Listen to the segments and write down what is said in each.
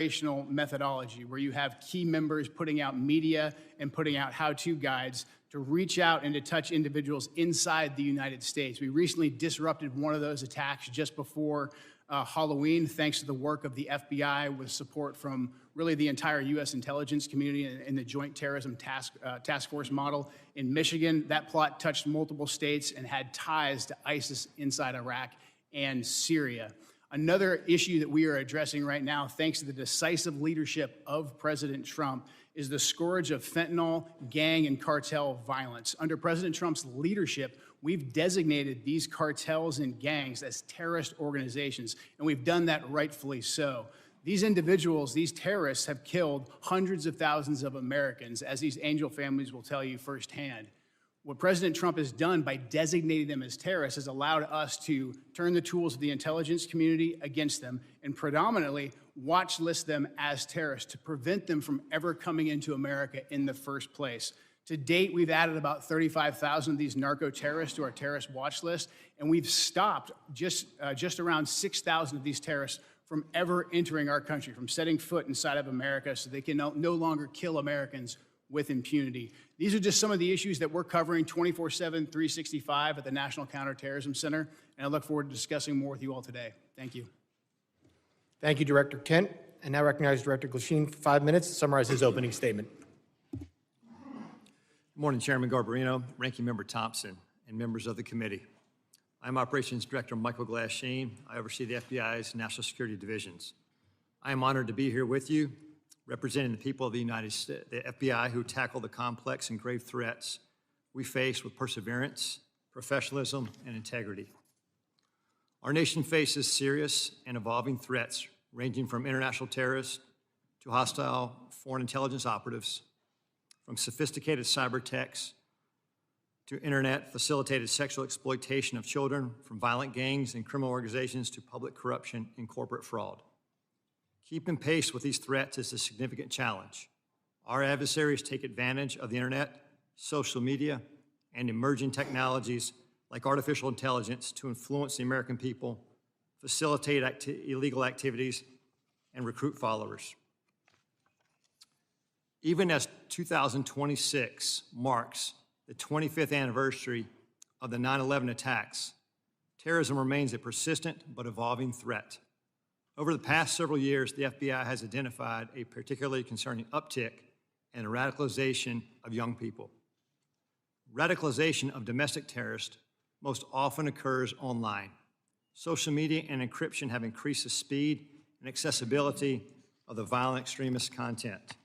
operational methodology where you have key members putting out media and putting out how-to guides to reach out and to touch individuals inside the United States. We recently disrupted one of those attacks just before Halloween, thanks to the work of the FBI with support from really the entire U.S. intelligence community and the Joint Terrorism Task Force model. In Michigan, that plot touched multiple states and had ties to ISIS inside Iraq and Syria. Another issue that we are addressing right now, thanks to the decisive leadership of President Trump, is the scourge of fentanyl, gang, and cartel violence. Under President Trump's leadership, we've designated these cartels and gangs as terrorist organizations, and we've done that rightfully so. These individuals, these terrorists, have killed hundreds of thousands of Americans, as these angel families will tell you firsthand. What President Trump has done by designating them as terrorists has allowed us to turn the tools of the intelligence community against them and predominantly watch list them as terrorists to prevent them from ever coming into America in the first place. To date, we've added about 35,000 of these narco-terrorists to our terrorist watch list, and we've stopped just around 6,000 of these terrorists from ever entering our country, from setting foot inside of America so they can no longer kill Americans with impunity. These are just some of the issues that we're covering 24/7, 365 at the National Counterterrorism Center, and I look forward to discussing more with you all today. Thank you. Thank you, Director Kent. And now recognize Director Glasheen for 5 minutes to summarize his opening statement. Good morning, Chairman Garbarino, Ranking Member Thompson, and members of the committee. I'm Operations Director Michael Glasheen. I oversee the FBI's National Security Divisions. I am honored to be here with you, representing the people of the United States, the FBI, who tackle the complex and grave threats we face with perseverance, professionalism, and integrity. Our nation faces serious and evolving threats ranging from international terrorists to hostile foreign intelligence operatives, from sophisticated cyber attacks to internet-facilitated sexual exploitation of children, from violent gangs and criminal organizations to public corruption and corporate fraud. Keeping pace with these threats is a significant challenge. Our adversaries take advantage of the internet, social media, and emerging technologies like artificial intelligence to influence the American people, facilitate illegal activities, and recruit followers. Even as 2026 marks the 25th anniversary of the 9/11 attacks, terrorism remains a persistent but evolving threat. Over the past several years, the FBI has identified a particularly concerning uptick in the radicalization of young people. Radicalization of domestic terrorists most often occurs online. Social media and encryption have increased the speed and accessibility of the violent extremist content.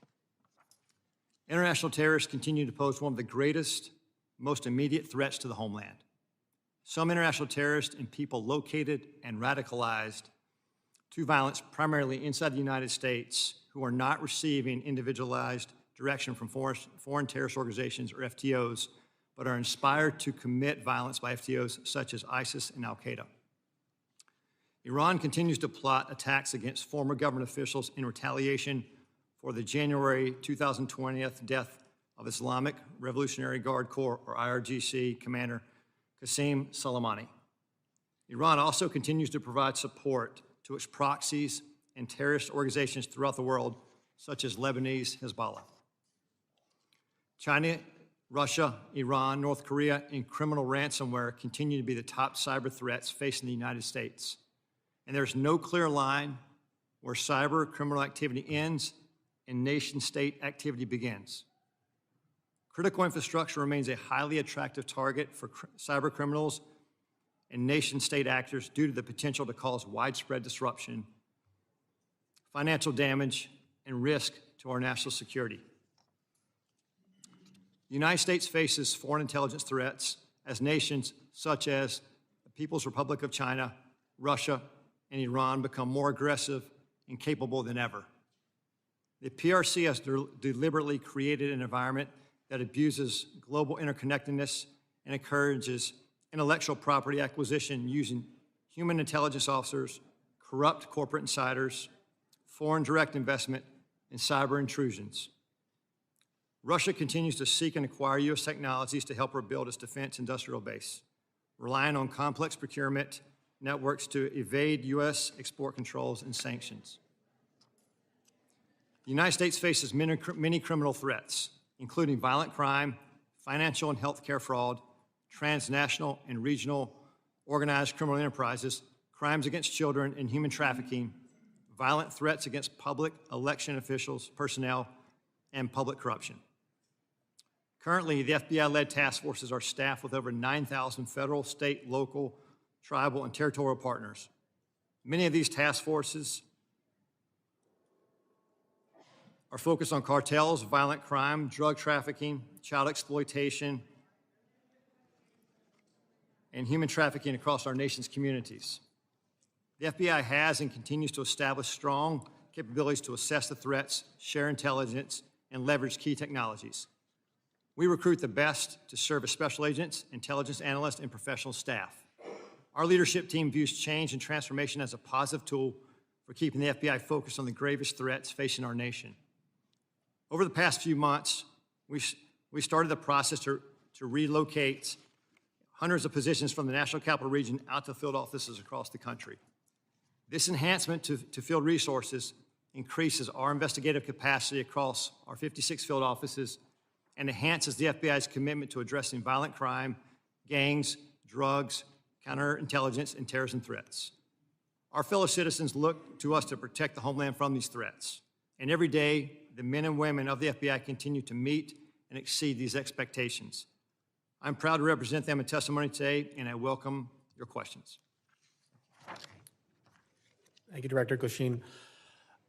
International terrorists continue to pose one of the greatest, most immediate threats to the homeland. Some international terrorists and people located and radicalized to violence primarily inside the United States who are not receiving individualized direction from foreign terrorist organizations or FTOs, but are inspired to commit violence by FTOs such as ISIS and Al-Qaeda. Iran continues to plot attacks against former government officials in retaliation for the January 2020 death of Islamic Revolutionary Guard Corps, or IRGC, Commander Qasem Soleimani. Iran also continues to provide support to its proxies and terrorist organizations throughout the world, such as Lebanese Hezbollah. China, Russia, Iran, North Korea, and criminal ransomware continue to be the top cyber threats facing the United States. And there's no clear line where cyber criminal activity ends and nation-state activity begins. Critical infrastructure remains a highly attractive target for cyber criminals and nation-state actors due to the potential to cause widespread disruption, financial damage, and risk to our national security. The United States faces foreign intelligence threats as nations such as the People's Republic of China, Russia, and Iran become more aggressive and capable than ever. The PRC has deliberately created an environment that abuses global interconnectedness and encourages intellectual property acquisition using human intelligence officers, corrupt corporate insiders, foreign direct investment, and cyber intrusions. Russia continues to seek and acquire U.S. technologies to help rebuild its defense industrial base, relying on complex procurement networks to evade U.S. export controls and sanctions. The United States faces many criminal threats, including violent crime, financial and healthcare fraud, transnational and regional organized criminal enterprises, crimes against children, and human trafficking, violent threats against public election officials, personnel, and public corruption. Currently, the FBI-led task forces are staffed with over 9,000 federal, state, local, tribal, and territorial partners. Many of these task forces are focused on cartels, violent crime, drug trafficking, child exploitation, and human trafficking across our nation's communities. The FBI has and continues to establish strong capabilities to assess the threats, share intelligence, and leverage key technologies. We recruit the best to serve as special agents, intelligence analysts, and professional staff. Our leadership team views change and transformation as a positive tool for keeping the FBI focused on the gravest threats facing our nation. Over the past few months, we started the process to relocate hundreds of positions from the National Capital Region out to field offices across the country. This enhancement to field resources increases our investigative capacity across our 56 field offices and enhances the FBI's commitment to addressing violent crime, gangs, drugs, counterintelligence, and terrorism threats. Our fellow citizens look to us to protect the homeland from these threats. And every day, the men and women of the FBI continue to meet and exceed these expectations. I'm proud to represent them in testimony today, and I welcome your questions. Thank you, Director Glasheen.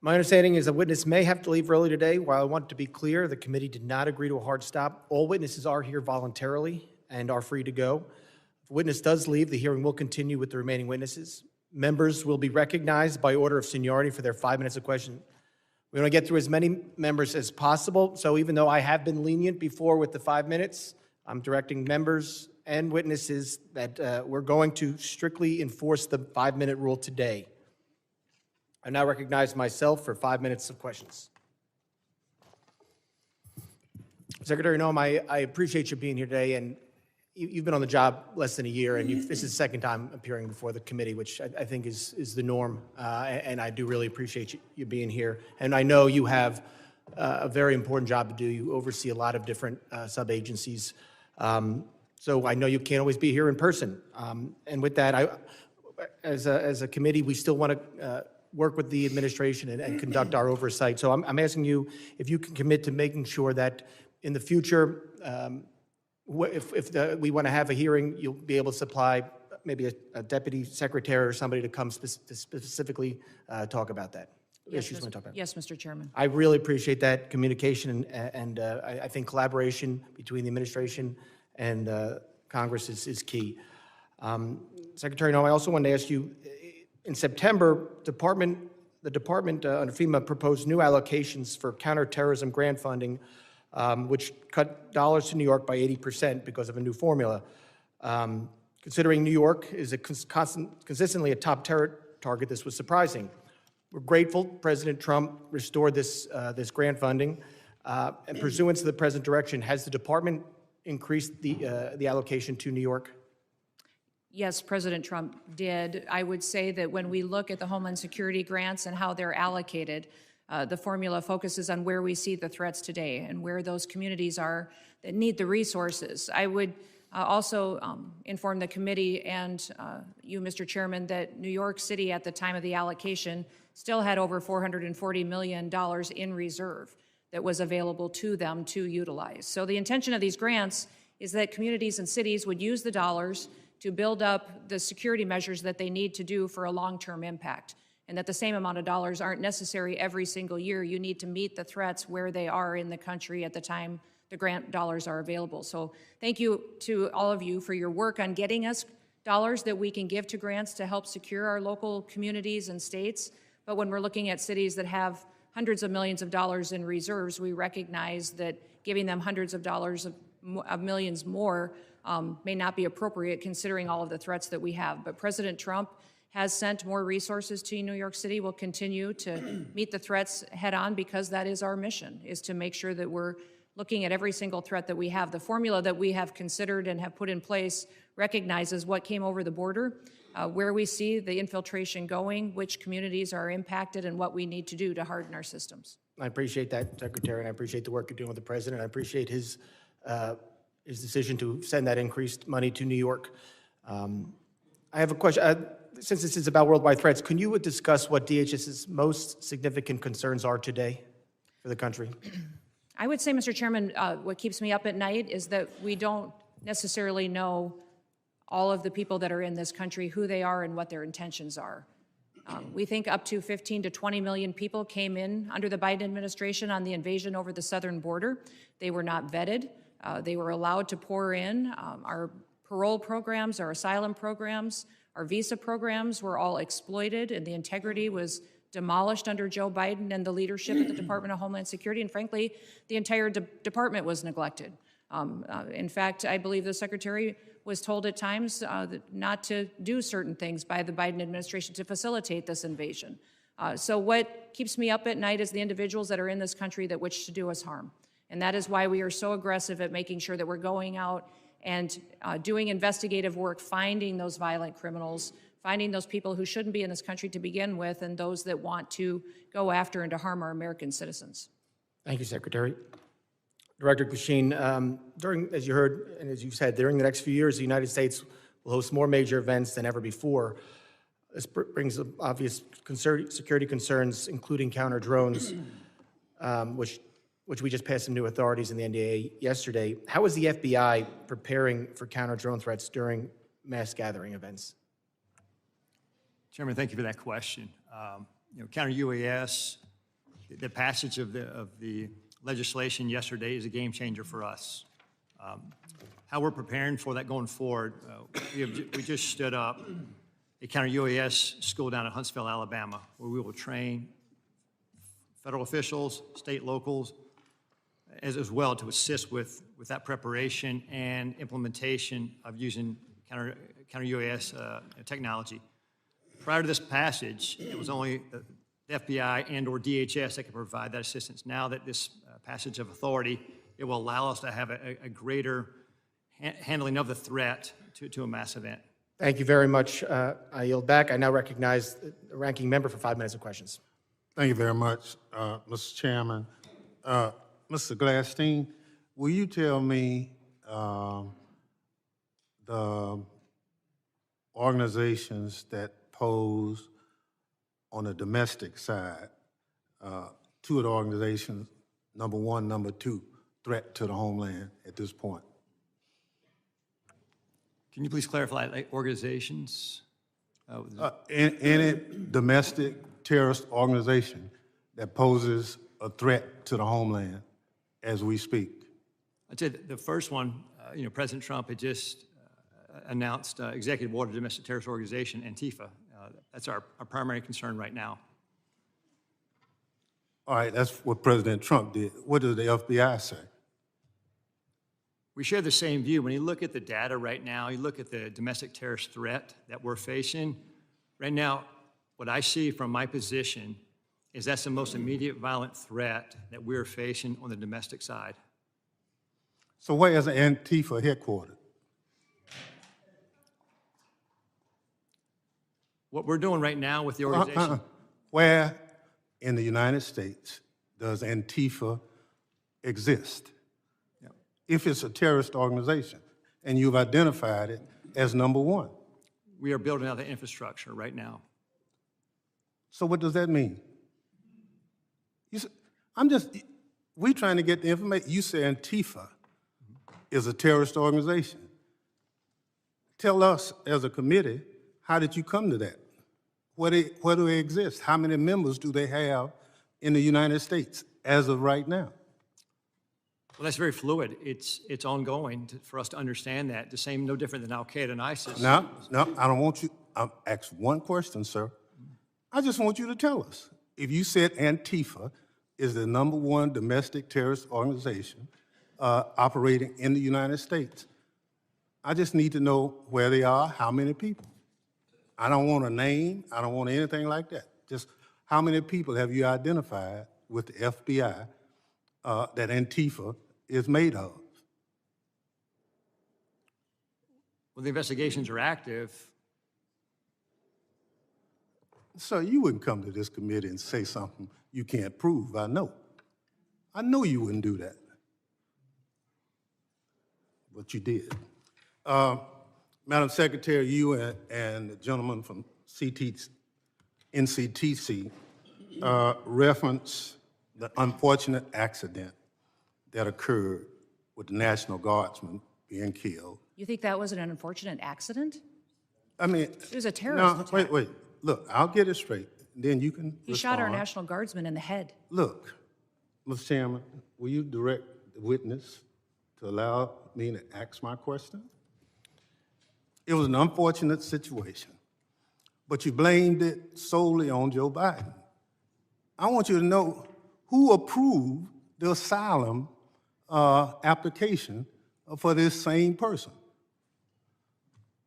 My understanding is a witness may have to leave early today. While I want to be clear, the committee did not agree to a hard stop. All witnesses are here voluntarily and are free to go. If a witness does leave, the hearing will continue with the remaining witnesses. Members will be recognized by order of seniority for their 5 minutes of question. We want to get through as many members as possible, so even though I have been lenient before with the 5 minutes, I'm directing members and witnesses that we're going to strictly enforce the 5-minute rule today. I now recognize myself for 5 minutes of questions. Secretary Noem, I appreciate you being here today, and you've been on the job less than a year, and this is the second time appearing before the committee, which I think is the norm, and I do really appreciate you being here. And I know you have a very important job to do. You oversee a lot of different sub-agencies, so I know you can't always be here in person. And with that, as a committee, we still want to work with the administration and conduct our oversight. So I'm asking you if you can commit to making sure that in the future, if we want to have a hearing, you'll be able to supply maybe a deputy secretary or somebody to come specifically talk about that. Yes, Mr. Chairman. I really appreciate that communication, and I think collaboration between the administration and Congress is key. Secretary Noem, I also wanted to ask you, in September, the department under FEMA proposed new allocations for counterterrorism grant funding, which cut dollars to New York by 80% because of a new formula. Considering New York is consistently a top terror target, this was surprising. We're grateful President Trump restored this grant funding. And pursuant to the present direction, has the department increased the allocation to New York? Yes, President Trump did. I would say that when we look at the Homeland Security grants and how they're allocated, the formula focuses on where we see the threats today and where those communities are that need the resources. I would also inform the committee and you, Mr. Chairman, that New York City at the time of the allocation still had over $440 million in reserve that was available to them to utilize. So the intention of these grants is that communities and cities would use the dollars to build up the security measures that they need to do for a long-term impact, and that the same amount of dollars aren't necessary every single year. You need to meet the threats where they are in the country at the time the grant dollars are available. So thank you to all of you for your work on getting us dollars that we can give to grants to help secure our local communities and states. But when we're looking at cities that have hundreds of millions of dollars in reserves, we recognize that giving them hundreds of dollars of millions more may not be appropriate considering all of the threats that we have. But President Trump has sent more resources to New York City. We'll continue to meet the threats head on because that is our mission, is to make sure that we're looking at every single threat that we have. The formula that we have considered and have put in place recognizes what came over the border, where we see the infiltration going, which communities are impacted, and what we need to do to harden our systems. I appreciate that, Secretary, and I appreciate the work you're doing with the President. I appreciate his decision to send that increased money to New York. I have a question. Since this is about worldwide threats, can you discuss what DHS's most significant concerns are today for the country? I would say, Mr. Chairman, what keeps me up at night is that we don't necessarily know all of the people that are in this country, who they are and what their intentions are. We think up to 15 to 20 million people came in under the Biden administration on the invasion over the southern border. They were not vetted. They were allowed to pour in. Our parole programs, our asylum programs, our visa programs were all exploited, and the integrity was demolished under Joe Biden and the leadership at the Department of Homeland Security, and frankly, the entire department was neglected. In fact, I believe the Secretary was told at times not to do certain things by the Biden administration to facilitate this invasion. So what keeps me up at night is the individuals that are in this country that wish to do us harm. And that is why we are so aggressive at making sure that we're going out and doing investigative work, finding those violent criminals, finding those people who shouldn't be in this country to begin with, and those that want to go after and to harm our American citizens. Thank you, Secretary. Director Glasheen, as you heard and as you've said, during the next few years, the United States will host more major events than ever before. This brings up obvious security concerns, including counter drones, which we just passed some new authorities in the NDA yesterday. How is the FBI preparing for counter drone threats during mass gathering events? Chairman, thank you for that question. Counter UAS, the passage of the legislation yesterday is a game changer for us. How we're preparing for that going forward, we just stood up a counter UAS school down in Huntsville, Alabama, where we will train federal officials, state, locals, as well to assist with that preparation and implementation of using counter UAS technology. Prior to this passage, it was only the FBI and/or DHS that could provide that assistance. Now that this passage of authority, it will allow us to have a greater handling of the threat to a mass event. Thank you very much. I yield back. I now recognize the ranking member for 5 minutes of questions. Thank you very much, Mr. Chairman. Mr. Glasstein, will you tell me the organizations that pose on the domestic side, two of the organizations, number one, number two, threat to the homeland at this point? Can you please clarify, like, organizations? Any domestic terrorist organization that poses a threat to the homeland as we speak? I'd say the first one, President Trump had just announced executive order domestic terrorist organization, Antifa. That's our primary concern right now. All right, that's what President Trump did. What does the FBI say? We share the same view. When you look at the data right now, you look at the domestic terrorist threat that we're facing, right now, what I see from my position is that's the most immediate violent threat that we're facing on the domestic side. So where is Antifa headquartered? What we're doing right now with the organization. Where in the United States does Antifa exist? Yeah. If it's a terrorist organization, and you've identified it as number one. We are building out the infrastructure right now. So what does that mean? We trying to get the information. You say Antifa is a terrorist organization. Tell us as a committee, how did you come to that? Where do they exist? How many members do they have in the United States as of right now? Well, that's very fluid. It's ongoing for us to understand that. The same, no different than Al-Qaeda and ISIS. No, I don't want you. I'll ask one question, sir. I just want you to tell us. If you said Antifa is the number one domestic terrorist organization operating in the United States, I just need to know where they are, how many people. I don't want a name. I don't want anything like that. Just how many people have you identified with the FBI that Antifa is made of. Well, the investigations are active. Sir, you wouldn't come to this committee and say something you can't prove, I know. I know you wouldn't do that. But you did. Madam Secretary, you and the gentleman from NCTC reference the unfortunate accident that occurred with the National Guardsman being killed. You think that was an unfortunate accident? I mean, It was a terrorist attack. wait. Look, I'll get it straight. Then you can He shot our respond. National Guardsman in the head. Look, Mr. Chairman, will you direct the witness to allow me to ask my question? It was an unfortunate situation, but you blamed it solely on Joe Biden. I want you to know who approved the asylum application for this same person.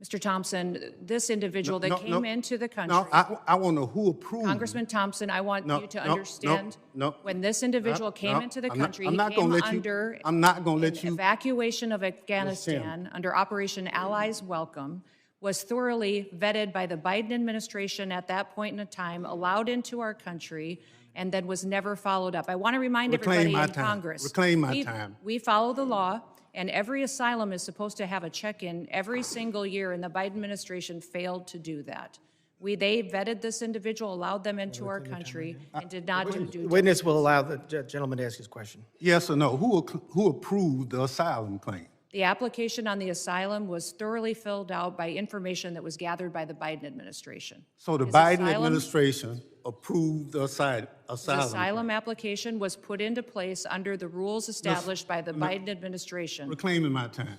Mr. Thompson, this individual that came into the country. No, I want to know who approved. Congressman Thompson, I want No, you to no, understand. no. When this individual No, came no, into the I'm not- country, I'm he not gonna came let you- under I'm not gonna let an you- evacuation of Afghanistan under Operation Allies Welcome, was thoroughly vetted by the Biden administration at that point in time, allowed into our country, and then was never followed up. I want to remind Reclaim everybody my in time. Congress. Reclaim my time. We follow the law, and every asylum is supposed to have a check-in every single year, and the Biden administration failed to do that. They vetted this individual, allowed them into our country, and did not do due The diligence. witness will allow the gentleman to ask his question. Yes or no? Who approved the asylum claim? The application on the asylum was thoroughly filled out by information that was gathered by the Biden administration. So the His Biden asylum- administration approved the asylum. The asylum application was put into place under the rules established by the Biden administration. Reclaiming my time.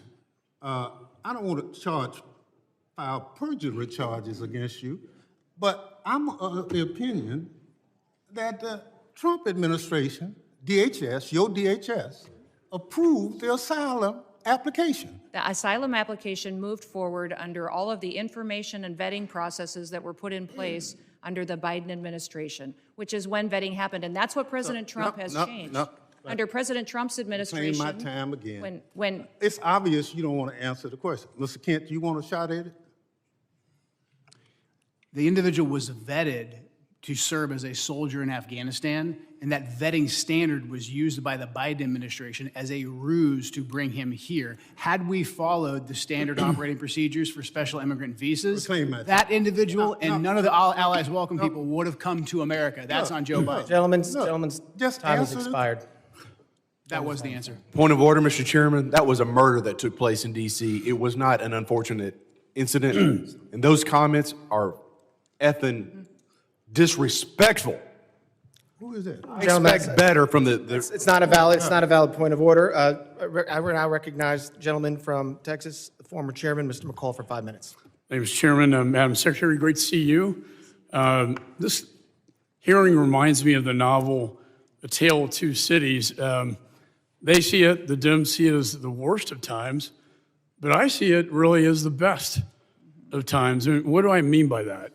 I don't want to file perjury charges against you, but I'm of the opinion that the Trump administration, DHS, your DHS, approved the asylum application. The asylum application moved forward under all of the information and vetting processes that were put in place under the Biden administration, which is when vetting happened. And that's what President Trump has changed. Under President Trump's administration. Reclaim my time again. When It's obvious you don't want to answer the question. Mr. Kent, do you want a shot at it? The individual was vetted to serve as a soldier in Afghanistan, and that vetting standard was used by the Biden administration as a ruse to bring him here. Had we followed the standard operating procedures for special immigrant visas, Reclaim my time. that individual and none of the Allies Welcome people would have come to America. That's on Joe Biden. Gentleman's just time has answer the- expired. That was the answer. Point of order, Mr. Chairman. That was a murder that took place in D.C. It was not an unfortunate incident. And those comments are effing disrespectful. Who is that? Gentlemen, Expect better from the It's not a valid point of order. I will now recognize the gentleman from Texas, the former chairman, Mr. McCall, for 5 minutes. Thank you, Mr. Chairman. Madam Secretary, great to see you. This hearing reminds me of the novel A Tale of Two Cities. They see it, the Dems see it as the worst of times, but I see it really as the best of times. And what do I mean by that?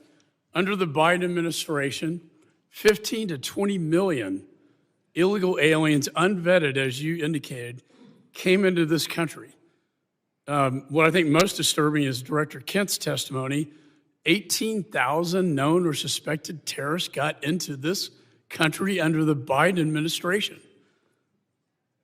Under the Biden administration, 15 to 20 million illegal aliens, unvetted, as you indicated, came into this country. What I think most disturbing is Director Kent's testimony. 18,000 known or suspected terrorists got into this country under the Biden administration.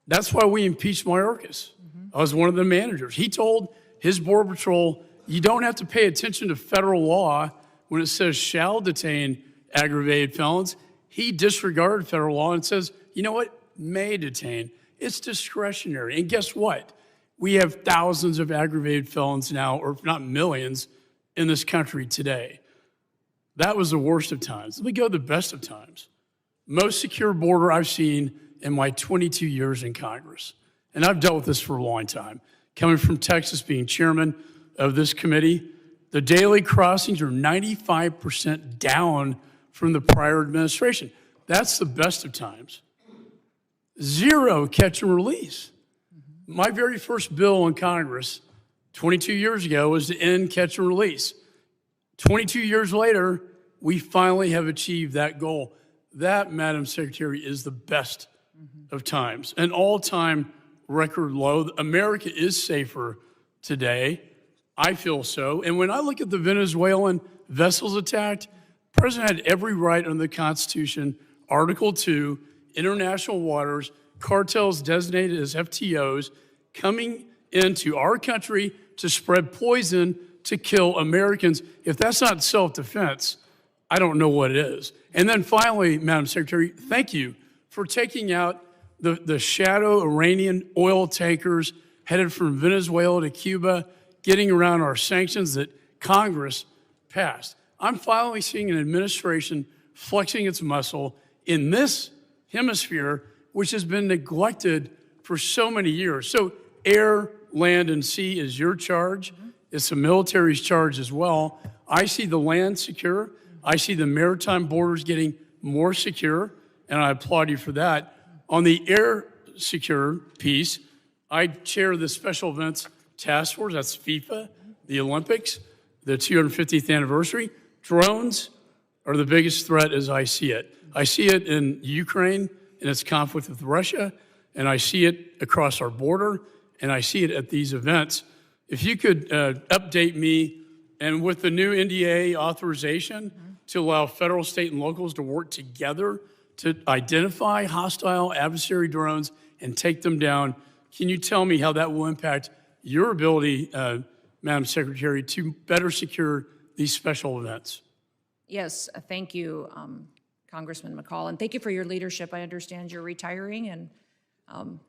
That's why we impeached Mayorkas. I was one of the managers. He told his Border Patrol, you don't have to pay attention to federal law when it says shall detain aggravated felons. He disregarded federal law and says, you know what, may detain. It's discretionary. And guess what? We have thousands of aggravated felons now, or if not millions, in this country today. That was the worst of times. Let me go to the best of times. Most secure border I've seen in my 22 years in Congress. And I've dealt with this for a long time. Coming from Texas, being chairman of this committee, the daily crossings are 95% down from the prior administration. That's the best of times. Zero catch and release. My very first bill in Congress 22 years ago was to end catch and release. 22 years later, we finally have achieved that goal. That, Madam Secretary, is the best of times, an all-time record low. America is safer today. I feel so. And when I look at the Venezuelan vessels attacked, the president had every right under the Constitution, Article 2, international waters, cartels designated as FTOs, coming into our country to spread poison to kill Americans. If that's not self-defense, I don't know what it is. And then finally, Madam Secretary, thank you for taking out the shadow Iranian oil tankers headed from Venezuela to Cuba, getting around our sanctions that Congress passed. I'm finally seeing an administration flexing its muscle in this hemisphere, which has been neglected for so many years. So air, land, and sea is your charge. It's the military's charge as well. I see the land secure. I see the maritime borders getting more secure, and I applaud you for that. On the air secure piece, I chair the Special Events Task Force. That's FIFA, the Olympics, the 250th anniversary. Drones are the biggest threat as I see it. I see it in Ukraine in its conflict with Russia, and I see it across our border, and I see it at these events. If you could update me, and with the new NDA authorization to allow federal, state, and locals to work together to identify hostile adversary drones and take them down, can you tell me how that will impact your ability, Madam Secretary, to better secure these special events? Yes, thank you, Congressman McCall, and thank you for your leadership. I understand you're retiring, and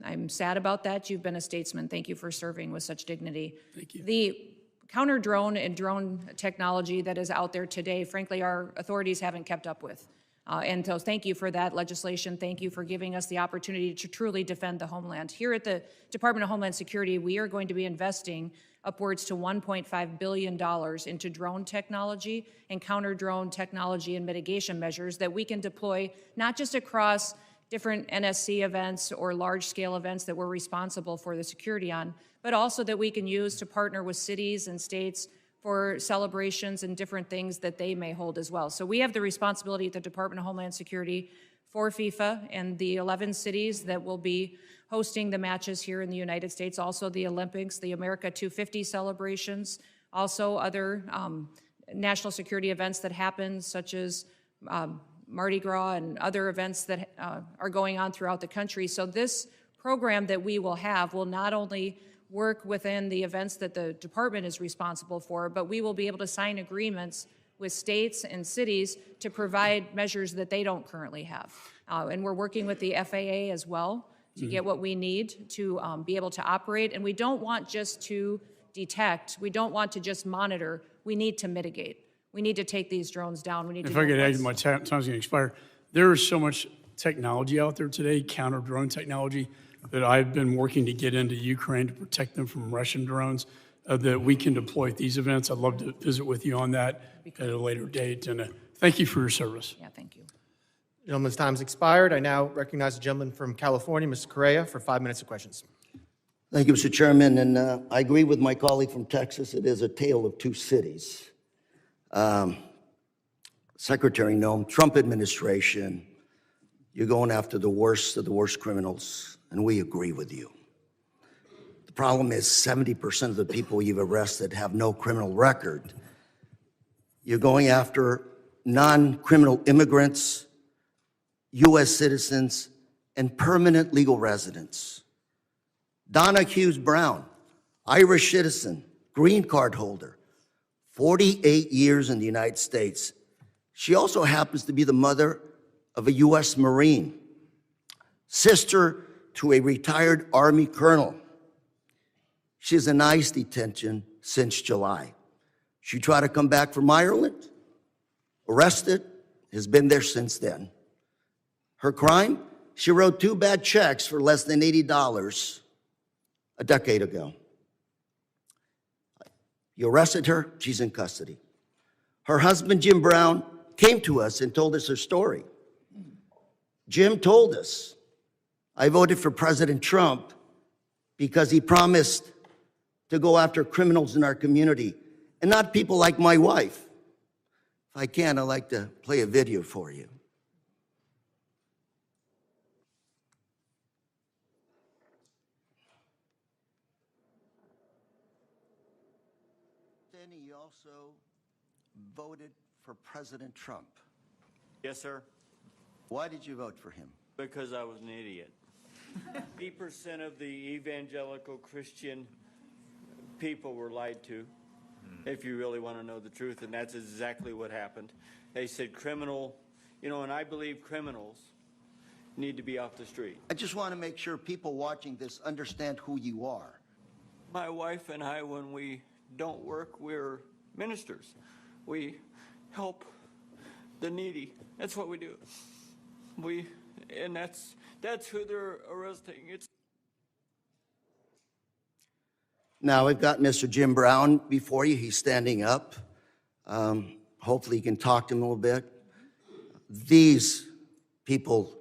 I'm sad about that. You've been a statesman. Thank you for serving with such dignity. Thank you. The counter-drone and drone technology that is out there today, frankly, our authorities haven't kept up with. And so thank you for that legislation. Thank you for giving us the opportunity to truly defend the homeland. Here at the Department of Homeland Security, we are going to be investing upwards to $1.5 billion into drone technology and counter-drone technology and mitigation measures that we can deploy not just across different NSC events or large-scale events that we're responsible for the security on, but also that we can use to partner with cities and states for celebrations and different things that they may hold as well. So we have the responsibility at the Department of Homeland Security for FIFA and the 11 cities that will be hosting the matches here in the United States, also the Olympics, the America 250 celebrations, also other national security events that happen, such as Mardi Gras and other events that are going on throughout the country. So this program that we will have will not only work within the events that the department is responsible for, but we will be able to sign agreements with states and cities to provide measures that they don't currently have. And we're working with the FAA as well to get what we need to be able to operate. And we don't want just to detect, we don't want to just monitor, we need to mitigate. We need to take these drones down. We need If to I could know add, what's- my time's going to expire. There is so much technology out there today, counter-drone technology, that I've been working to get into Ukraine to protect them from Russian drones that we can deploy at these events. I'd love to visit with you on that at a later date. And thank you for your service. Yeah, thank you. Gentleman's time's expired. I now recognize the gentleman from California, Mr. Correa, for 5 minutes of questions. Thank you, Mr. Chairman, and I agree with my colleague from Texas. It is a tale of two cities. Secretary Noem, Trump administration, you're going after the worst of the worst criminals, and we agree with you. The problem is 70% of the people you've arrested have no criminal record. You're going after non-criminal immigrants, U.S. citizens, and permanent legal residents. Donna Hughes Brown, Irish citizen, green card holder, 48 years in the United States. She also happens to be the mother of a U.S. Marine, sister to a retired Army colonel. She's in ICE detention since July. She tried to come back from Ireland, arrested, has been there since then. Her crime? She wrote 2 bad checks for less than $80 a decade ago. You arrested her, she's in custody. Her husband, Jim Brown, came to us and told us her story. Jim told us, I voted for President Trump because he promised to go after criminals in our community and not people like my wife. If I can, I'd like to play a video for you. in, you also voted for President Trump. Yes, sir, Why did you vote for him? because I was an idiot. 80% of the evangelical Christian people were lied to, if you really want to know the truth, and that's exactly what happened. They said criminal, and I believe criminals need to be off the street. I just want to make sure people watching this understand who you are. My wife and I, when we don't work, we're ministers. We help the needy. That's what we do. And that's who they're arresting. It's Now, we've got Mr. Jim Brown before you. He's standing up. Hopefully, you can talk to him a little bit. These people,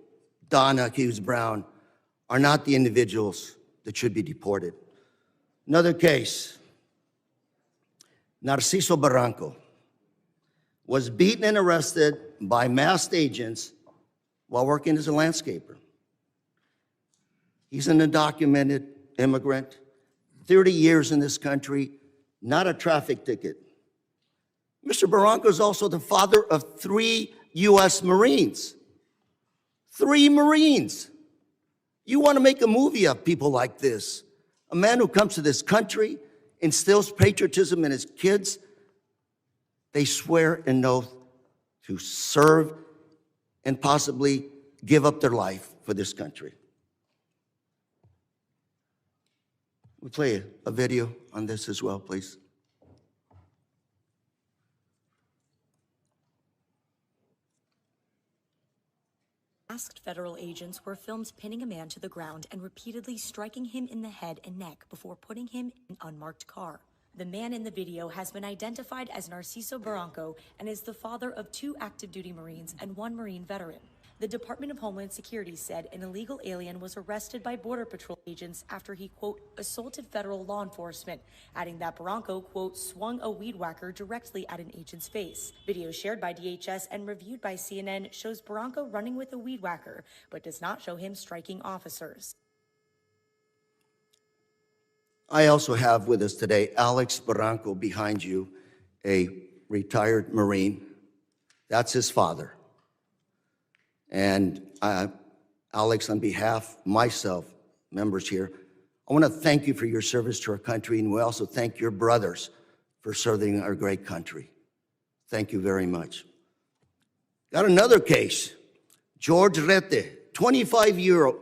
Donna Hughes Brown, are not the individuals that should be deported. Another case, Narciso Barranco was beaten and arrested by masked agents while working as a landscaper. He's an undocumented immigrant, 30 years in this country, not a traffic ticket. Mr. Barranco is also the father of 3 U.S. Marines. 3 Marines. You want to make a movie of people like this. A man who comes to this country, instills patriotism in his kids. They swear an oath to serve and possibly give up their life for this country. We'll play a video on this as well, please. Masked federal agents were filmed pinning a man to the ground and repeatedly striking him in the head and neck before putting him in an unmarked car. The man in the video has been identified as Narciso Barranco and is the father of 2 active duty Marines and 1 Marine veteran. The Department of Homeland Security said an illegal alien was arrested by Border Patrol agents after he, quote, assaulted federal law enforcement, adding that Barranco, quote, swung a weed whacker directly at an agent's face. Video shared by DHS and reviewed by CNN shows Barranco running with a weed whacker, but does not show him striking officers. I also have with us today Alex Barranco behind you, a retired Marine. That's his father. And Alex, on behalf of myself, members here, I want to thank you for your service to our country, and we also thank your brothers for serving our great country. Thank you very much. Got another case. George Rete, 25-year-old,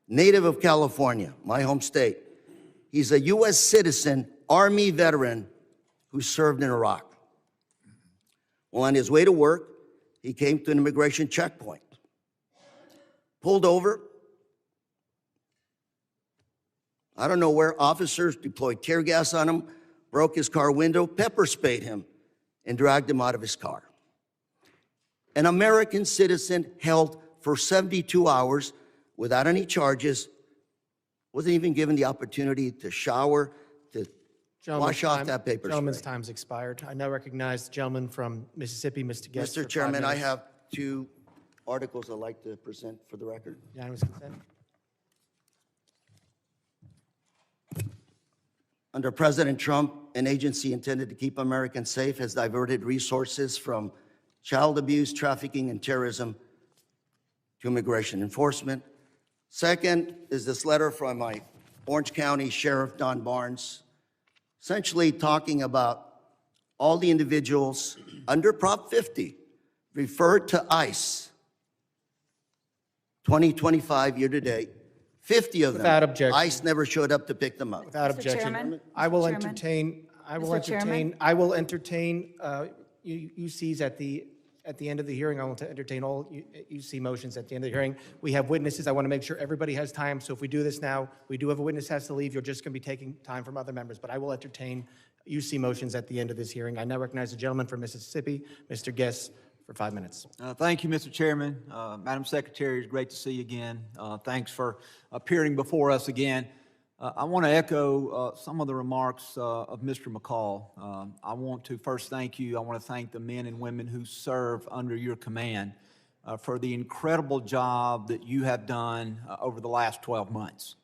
native of California, my home state. He's a U.S. citizen, Army veteran who served in Iraq. Well, on his way to work, he came to an immigration checkpoint. Pulled over. I don't know where officers deployed tear gas on him, broke his car window, pepper sprayed him, and dragged him out of his car. An American citizen held for 72 hours without any charges, wasn't even given the opportunity to shower, to wash off that paper Gentleman's spray. time's expired. I now recognize the gentleman from Mississippi, Mr. Guest. for Mr. 5 Chairman, I minutes. have 2 articles I'd like to present for the record. Unanimous consent? Under President Trump, an agency intended to keep Americans safe has diverted resources from child abuse, trafficking, and terrorism to immigration enforcement. Second is this letter from my Orange County Sheriff, Don Barnes, essentially talking about all the individuals under Prop 50 referred to ICE 2025 year-to-date, 50 of them. Without objection. ICE never showed up to pick them up. Without objection. Chairman? I will Mr. Chairman? entertain UCs at the end of the hearing. I will entertain all UC motions at the end of the hearing. We have witnesses. I want to make sure everybody has time. So if we do this now, we do have a witness has to leave. You're just going to be taking time from other members. But I will entertain UC motions at the end of this hearing. I now recognize the gentleman from Mississippi, Mr. Guest, for 5 minutes. Thank you, Mr. Chairman. Madam Secretary, it's great to see you again. Thanks for appearing before us again. I want to echo some of the remarks of Mr. McCall. I want to first thank you. I want to thank the men and women who serve under your command for the incredible job that you have done over the last 12 months.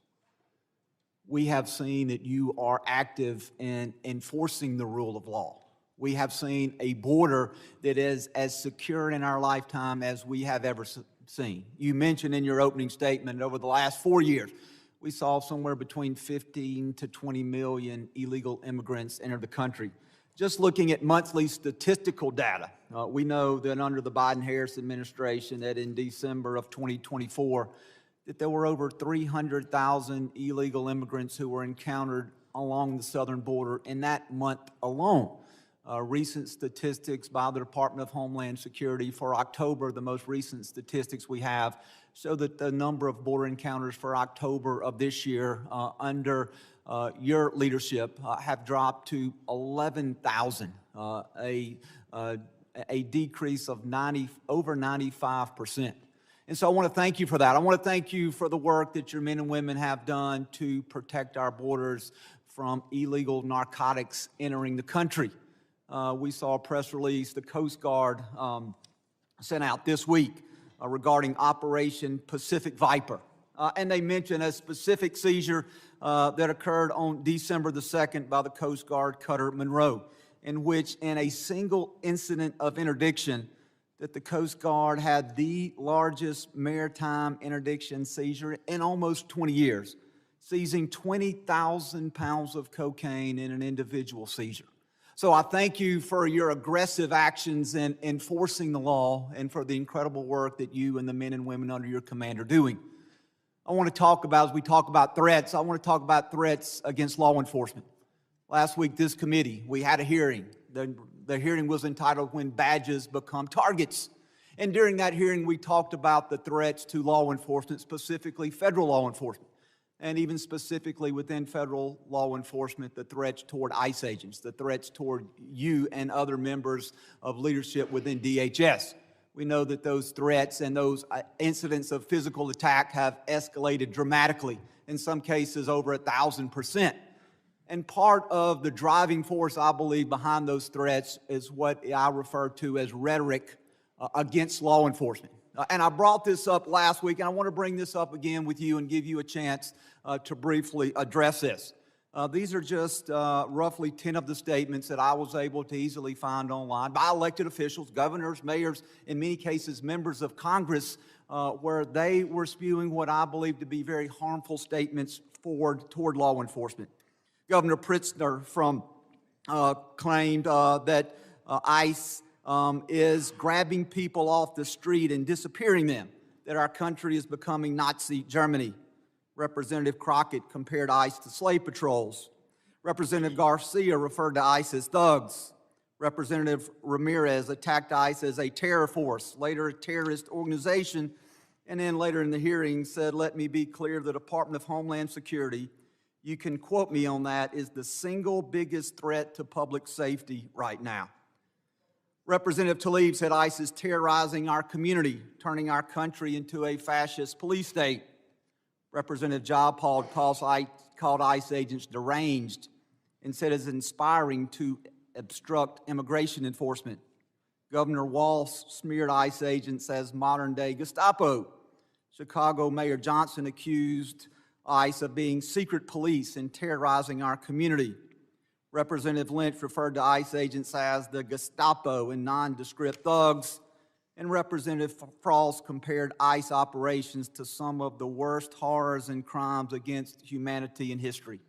we have seen that you are active in enforcing the rule of law. We have seen a border that is as secure in our lifetime as we have ever seen. You mentioned in your opening statement, over the last 4 years, we saw somewhere between 15 to 20 million illegal immigrants enter the country. Just looking at monthly statistical data, we know that under the Biden-Harris administration, that in December of 2024, that there were over 300,000 illegal immigrants who were encountered along the southern border in that month alone. Recent statistics by the Department of Homeland Security for October, the most recent statistics we have, show that the number of border encounters for October of this year under your leadership have dropped to 11,000, a decrease of over 95%. And so I want to thank you for that. I want to thank you for the work that your men and women have done to protect our borders from illegal narcotics entering the country. We saw a press release the Coast Guard sent out this week regarding Operation Pacific Viper. And they mentioned a specific seizure that occurred on December the 2nd by the Coast Guard cutter Monroe, in which in a single incident of interdiction that the Coast Guard had the largest maritime interdiction seizure in almost 20 years, seizing 20,000 pounds of cocaine in an individual seizure. So I thank you for your aggressive actions in enforcing the law and for the incredible work that you and the men and women under your command are doing. I want to talk about, as we talk about threats, I want to talk about threats against law enforcement. Last week, this committee, we had a hearing. The hearing was entitled When Badges Become Targets. And during that hearing, we talked about the threats to law enforcement, specifically federal law enforcement. And even specifically within federal law enforcement, the threats toward ICE agents, the threats toward you and other members of leadership within DHS. We know that those threats and those incidents of physical attack have escalated dramatically, in some cases over 1,000%. And part of the driving force, I believe, behind those threats is what I refer to as rhetoric against law enforcement. And I brought this up last week, and I want to bring this up again with you and give you a chance to briefly address this. These are just roughly 10 of the statements that I was able to easily find online by elected officials, governors, mayors, in many cases members of Congress, where they were spewing what I believe to be very harmful statements toward law enforcement. Governor Pritzker claimed that ICE is grabbing people off the street and disappearing them, that our country is becoming Nazi Germany. Representative Crockett compared ICE to slave patrols. Representative Garcia referred to ICE as thugs. Representative Ramirez attacked ICE as a terror force, later a terrorist organization, and then later in the hearing said, let me be clear, the Department of Homeland Security, you can quote me on that, is the single biggest threat to public safety right now. Representative Tlaib said ICE is terrorizing our community, turning our country into a fascist police state. Representative Jayapal called ICE agents deranged and said it's inspiring to obstruct immigration enforcement. Governor Walz smeared ICE agents as modern-day Gestapo. Chicago Mayor Johnson accused ICE of being secret police and terrorizing our community. Representative Lynch referred to ICE agents as the Gestapo and nondescript thugs. And Representative Frost compared ICE operations to some of the worst horrors and crimes against humanity in history.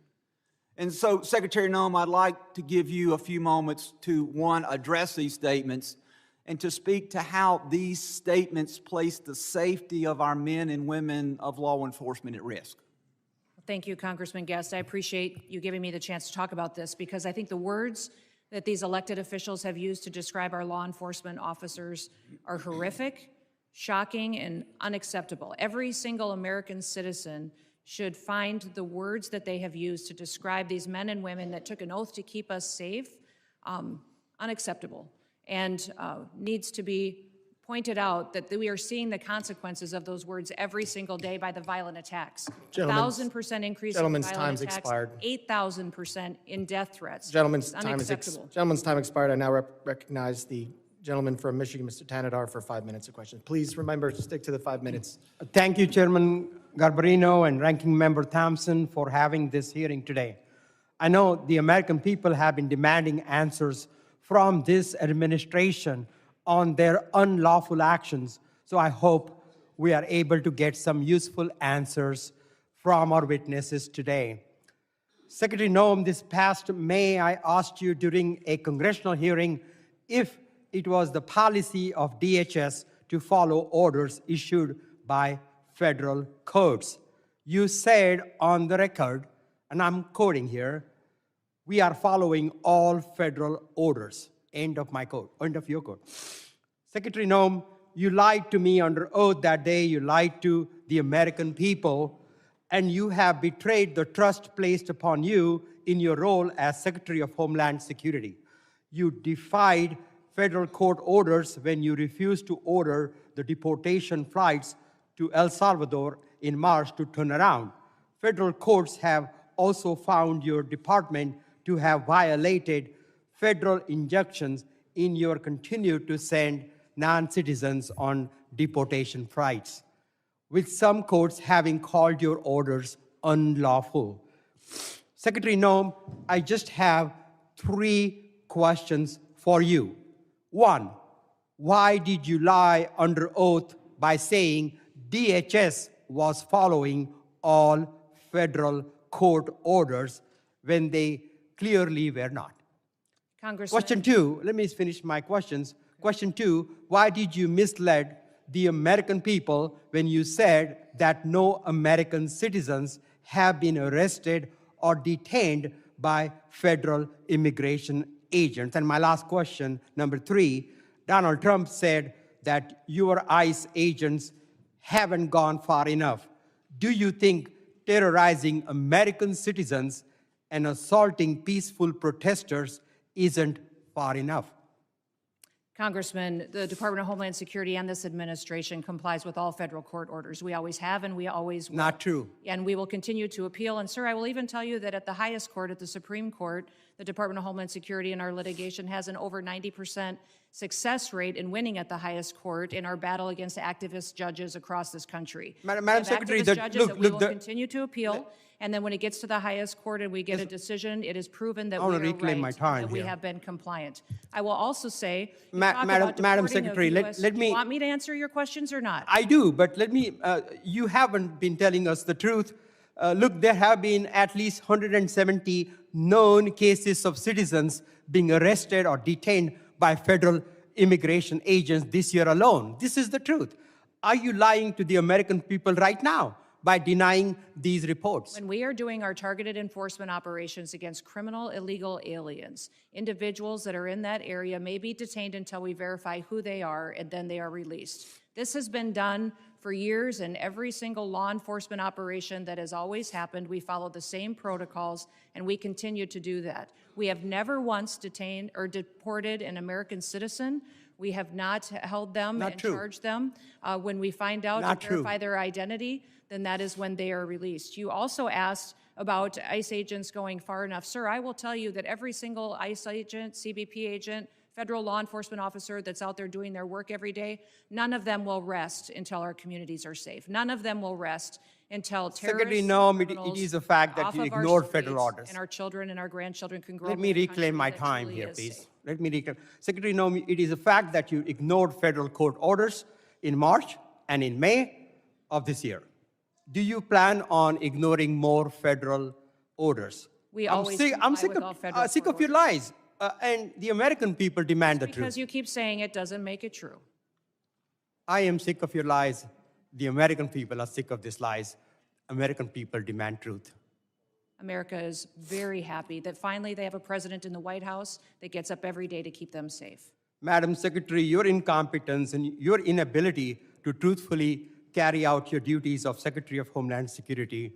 And so, Secretary Noem, I'd like to give you a few moments to, one, address these statements, and to speak to how these statements place the safety of our men and women of law enforcement at risk. Thank you, Congressman Guest. I appreciate you giving me the chance to talk about this, because I think the words that these elected officials have used to describe our law enforcement officers are horrific, shocking, and unacceptable. Every single American citizen should find the words that they have used to describe these men and women that took an oath to keep us safe unacceptable, and needs to be pointed out that we are seeing the consequences of those words every single day by the violent attacks. 1,000% increase in violent attacks, 8,000% in death threats. Gentleman's It's time unacceptable. Gentleman's time expired. I now recognize the gentleman from Michigan, Mr. Tanadar, for 5 minutes of questions. Please remember to stick to the 5 minutes. Thank you, Chairman Garbarino and Ranking Member Thompson for having this hearing today. I know the American people have been demanding answers from this administration on their unlawful actions, so I hope we are able to get some useful answers from our witnesses today. Secretary Noem, this past May, I asked you during a congressional hearing if it was the policy of DHS to follow orders issued by federal courts. You said on the record, and I'm quoting here, "We are following all federal orders." End of my quote, end of your quote. Secretary Noem, you lied to me under oath that day. You lied to the American people, and you have betrayed the trust placed upon you in your role as Secretary of Homeland Security. You defied federal court orders when you refused to order the deportation flights to El Salvador in March to turn around. Federal courts have also found your department to have violated federal injunctions in your continue to send non-citizens on deportation flights, with some courts having called your orders unlawful. Secretary Noem, I just have 3 questions for you. 1, why did you lie under oath by saying DHS was following all federal court orders when they clearly were not? Congressman. Question 2, let me finish my questions. Question 2, why did you mislead the American people when you said that no American citizens have been arrested or detained by federal immigration agents? And my last question, number 3, Donald Trump said that your ICE agents haven't gone far enough. Do you think terrorizing American citizens and assaulting peaceful protesters isn't far enough? Congressman, the Department of Homeland Security and this administration complies with all federal court orders. We always have and we always will. Not true. And we will continue to appeal. And sir, I will even tell you that at the highest court, at the Supreme Court, the Department of Homeland Security in our litigation has an over 90% success rate in winning at the highest court in our battle against activist judges across this country. Madam Secretary, judges that we will continue to appeal. And then when it gets to the highest court and we get a decision, it is proven that we are reclaim my right, time that we here. have been compliant. I will also say, Madam Secretary, let me... Do you want me to answer your questions or not? I do, but let me, you haven't been telling us the truth. Look, there have been at least 170 known cases of citizens being arrested or detained by federal immigration agents this year alone. This is the truth. Are you lying to the American people right now by denying these reports? When we are doing our targeted enforcement operations against criminal illegal aliens, individuals that are in that area may be detained until we verify who they are, and then they are released. This has been done for years, and every single law enforcement operation that has always happened, we follow the same protocols, and we continue to do that. We have never once detained or deported an American citizen. We have not held them and charged them. When we find out and verify their identity, then that is when they are released. You also asked about ICE agents going far enough. Sir, I will tell you that every single ICE agent, CBP agent, federal law enforcement officer that's out there doing their work every day, none of them will rest until our communities are safe. None of them will rest until terrorists, Secretary Noem, criminals it is a fact that off you of our ignored streets federal orders. and our children and our grandchildren can grow Let up me in a reclaim my country that time truly here, is please. safe. Let me reclaim. Secretary Noem, it is a fact that you ignored federal court orders in March and in May of this year. Do you plan on ignoring more federal orders? We always comply with all federal sick court of your lies, and the American people demand the truth. Because you keep saying it doesn't make it true. I am sick of your lies. The American people are sick of these lies. American people demand truth. America is very happy that finally they have a president in the White House that gets up every day to keep them safe. Madam Secretary, your incompetence and your inability to truthfully carry out your duties of Secretary of Homeland Security,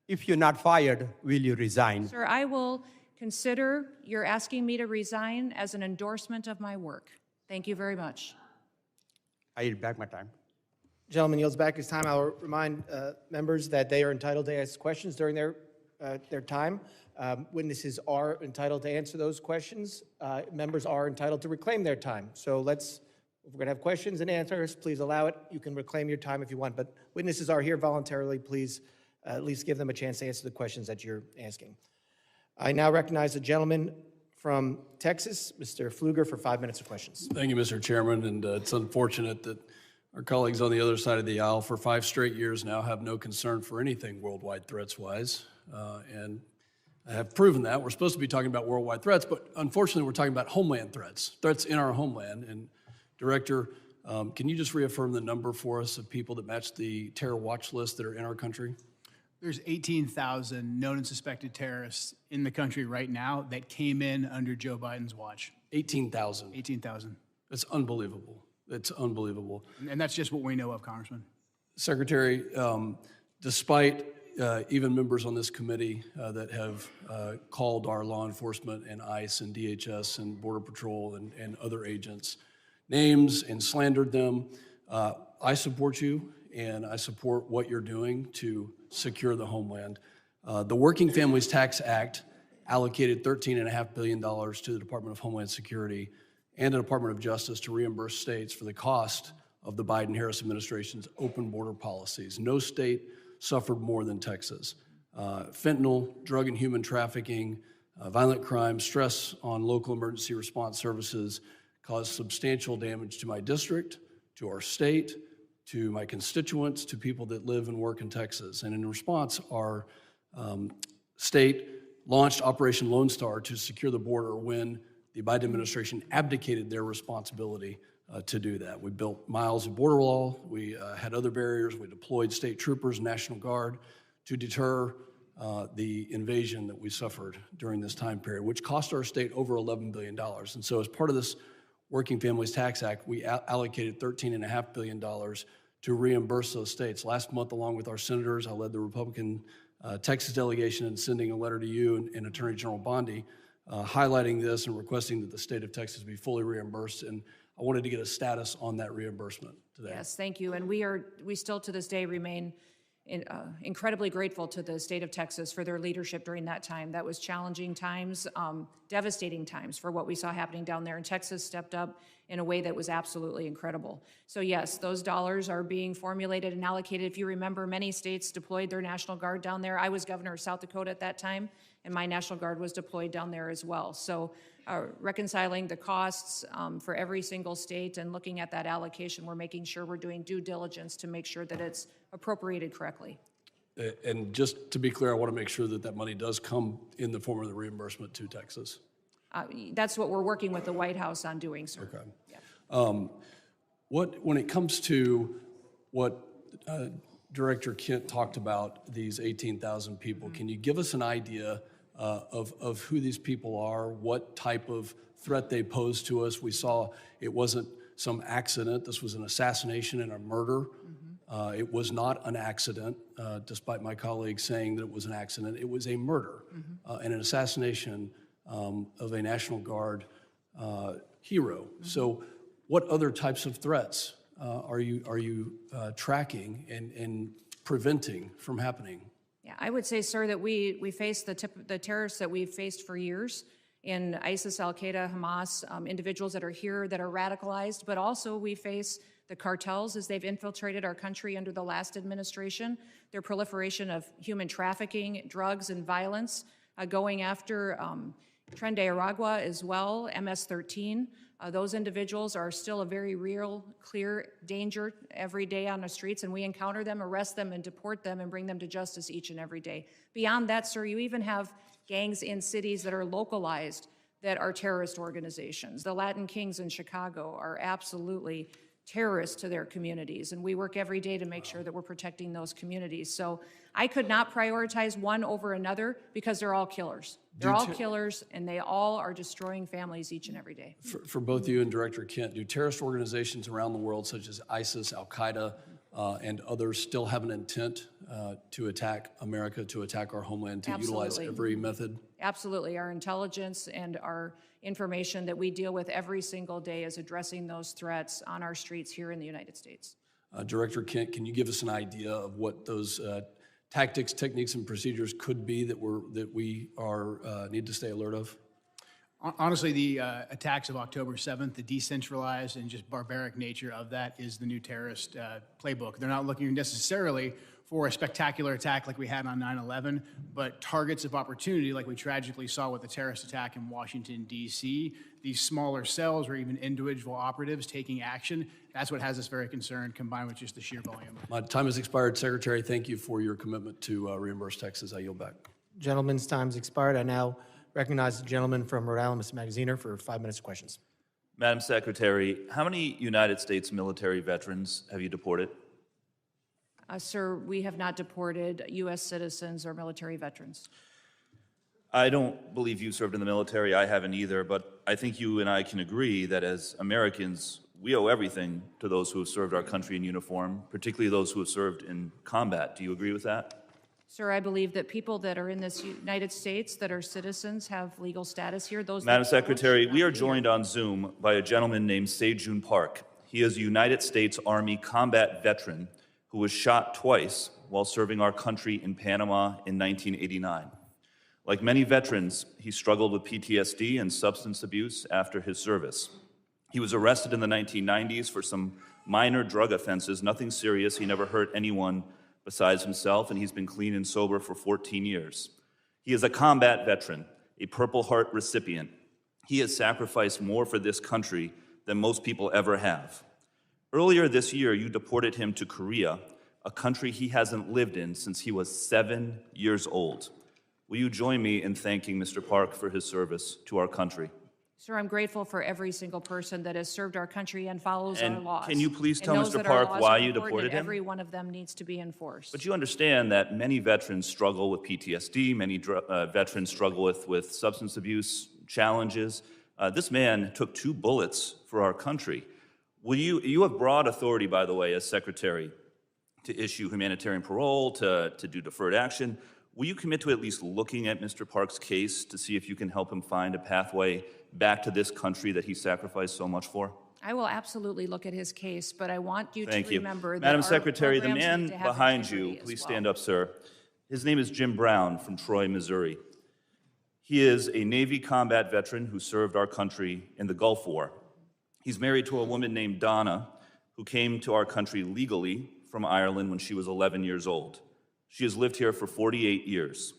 if you're not fired, will you resign? Sir, I will consider your asking me to resign as an endorsement of my work. Thank you very much. I yield back my time. Gentleman yields back his time. I'll remind members that they are entitled to ask questions during their time. Witnesses are entitled to answer those questions. Members are entitled to reclaim their time. So let's If we're going to have questions and answers, please allow it. You can reclaim your time if you want, but witnesses are here voluntarily. Please at least give them a chance to answer the questions that you're asking. I now recognize the gentleman from Texas, Mr. Pfluger, for 5 minutes of questions. Thank you, Mr. Chairman, and it's unfortunate that our colleagues on the other side of the aisle for 5 straight years now have no concern for anything worldwide threats-wise, and have proven that. We're supposed to be talking about worldwide threats, but unfortunately we're talking about homeland threats, threats in our homeland. And Director, can you just reaffirm the number for us of people that match the terror watch list that are in our country? There's 18,000 known and suspected terrorists in the country right now that came in under Joe Biden's watch. 18,000. 18,000. That's unbelievable. It's unbelievable. And that's just what we know of, Congressman. Secretary, despite even members on this committee that have called our law enforcement and ICE and DHS and Border Patrol and other agents names and slandered them, I support you, and I support what you're doing to secure the homeland. The Working Families Tax Act allocated $13.5 billion to the Department of Homeland Security and the Department of Justice to reimburse states for the cost of the Biden-Harris administration's open border policies. No state suffered more than Texas. Fentanyl, drug and human trafficking, violent crime, stress on local emergency response services caused substantial damage to my district, to our state, to my constituents, to people that live and work in Texas. And in response, our state launched Operation Lone Star to secure the border when the Biden administration abdicated their responsibility to do that. We built miles of border wall, we had other barriers, we deployed state troopers, National Guard to deter the invasion that we suffered during this time period, which cost our state over $11 billion. And so as part of this Working Families Tax Act, we allocated $13.5 billion to reimburse those states. Last month, along with our senators, I led the Republican Texas delegation in sending a letter to you and Attorney General Bondi highlighting this and requesting that the state of Texas be fully reimbursed. And I wanted to get a status on that reimbursement today. Yes, thank you. And we still to this day remain incredibly grateful to the state of Texas for their leadership during that time. That was challenging times, devastating times for what we saw happening down there. And Texas stepped up in a way that was absolutely incredible. So yes, those dollars are being formulated and allocated. If you remember, many states deployed their National Guard down there. I was governor of South Dakota at that time, and my National Guard was deployed down there as well. So reconciling the costs for every single state and looking at that allocation, we're making sure we're doing due diligence to make sure that it's appropriated correctly. And just to be clear, I want to make sure that that money does come in the form of the reimbursement to Texas. That's what we're working with the White House on doing, sir. Okay. Yeah. When it comes to what Director Kent talked about, these 18,000 people, can you give us an idea of who these people are, what type of threat they pose to us? We saw it wasn't some accident. This was an assassination and a murder. It was not an accident, despite my colleagues saying that it was an accident. It was a murder and an assassination of a National Guard hero. So what other types of threats are you tracking and preventing from happening? Yeah, I would say, sir, that we face the terrorists that we've faced for years in ISIS, Al-Qaeda, Hamas, individuals that are here that are radicalized, but also we face the cartels as they've infiltrated our country under the last administration, their proliferation of human trafficking, drugs, and violence, going after Tren de Aragua as well, MS-13. Those individuals are still a very real, clear danger every day on the streets, and we encounter them, arrest them, and deport them and bring them to justice each and every day. Beyond that, sir, you even have gangs in cities that are localized that are terrorist organizations. The Latin Kings in Chicago are absolutely terrorists to their communities, and we work every day to make sure that we're protecting those communities. So I could not prioritize one over another because they're all killers. They're all killers, and they all are destroying families each and every day. For both you and Director Kent, do terrorist organizations around the world, such as ISIS, Al-Qaeda, and others, still have an intent to attack America, to attack our homeland, to utilize every method? Absolutely. Our intelligence and our information that we deal with every single day is addressing those threats on our streets here in the United States. Director Kent, can you give us an idea of what those tactics, techniques, and procedures could be that we need to stay alert of? Honestly, the attacks of October 7th, the decentralized and just barbaric nature of that is the new terrorist playbook. They're not looking necessarily for a spectacular attack like we had on 9/11, but targets of opportunity like we tragically saw with the terrorist attack in Washington, D.C., these smaller cells or even individual operatives taking action, that's what has us very concerned, combined with just the sheer volume. My time has expired. Secretary, thank you for your commitment to reimburse taxes. I yield back. Gentleman's time's expired. I now recognize the gentleman from Rhode Island, Mr. Magaziner, for 5 minutes of questions. Madam Secretary, how many United States military veterans have you deported? Sir, we have not deported U.S. citizens or military veterans. I don't believe you served in the military. I haven't either, but I think you and I can agree that as Americans, we owe everything to those who have served our country in uniform, particularly those who have served in combat. Do you agree with that? Sir, I believe that people that are in this United States that are citizens have legal status here. Those Madam that don't Secretary, should we not are be joined here. on Zoom by a gentleman named Sejun Park. He is a United States Army combat veteran who was shot twice while serving our country in Panama in 1989. Like many veterans, he struggled with PTSD and substance abuse after his service. He was arrested in the 1990s for some minor drug offenses, nothing serious. He never hurt anyone besides himself, and he's been clean and sober for 14 years. He is a combat veteran, a Purple Heart recipient. He has sacrificed more for this country than most people ever have. Earlier this year, you deported him to Korea, a country he hasn't lived in since he was 7 years old. Will you join me in thanking Mr. Park for his service to our country? Sir, I'm grateful for every single person that has served our country and follows And our laws. can you please and tell knows Mr. that our Park laws why are you important deported and him? every one of them needs to be enforced. But you understand that many veterans struggle with PTSD, many veterans struggle with substance abuse challenges. This man took 2 bullets for our country. You have broad authority, by the way, as Secretary, to issue humanitarian parole, to do deferred action. Will you commit to at least looking at Mr. Park's case to see if you can help him find a pathway back to this country that he sacrificed so much for? I will absolutely look at his case, but I want you Thank to you. remember that Madam our Secretary, the programs man need to have behind integrity you, as please well. stand up, sir. His name is Jim Brown from Troy, Missouri. He is a Navy combat veteran who served our country in the Gulf War. He's married to a woman named Donna, who came to our country legally from Ireland when she was 11 years old. She has lived here for 48 years.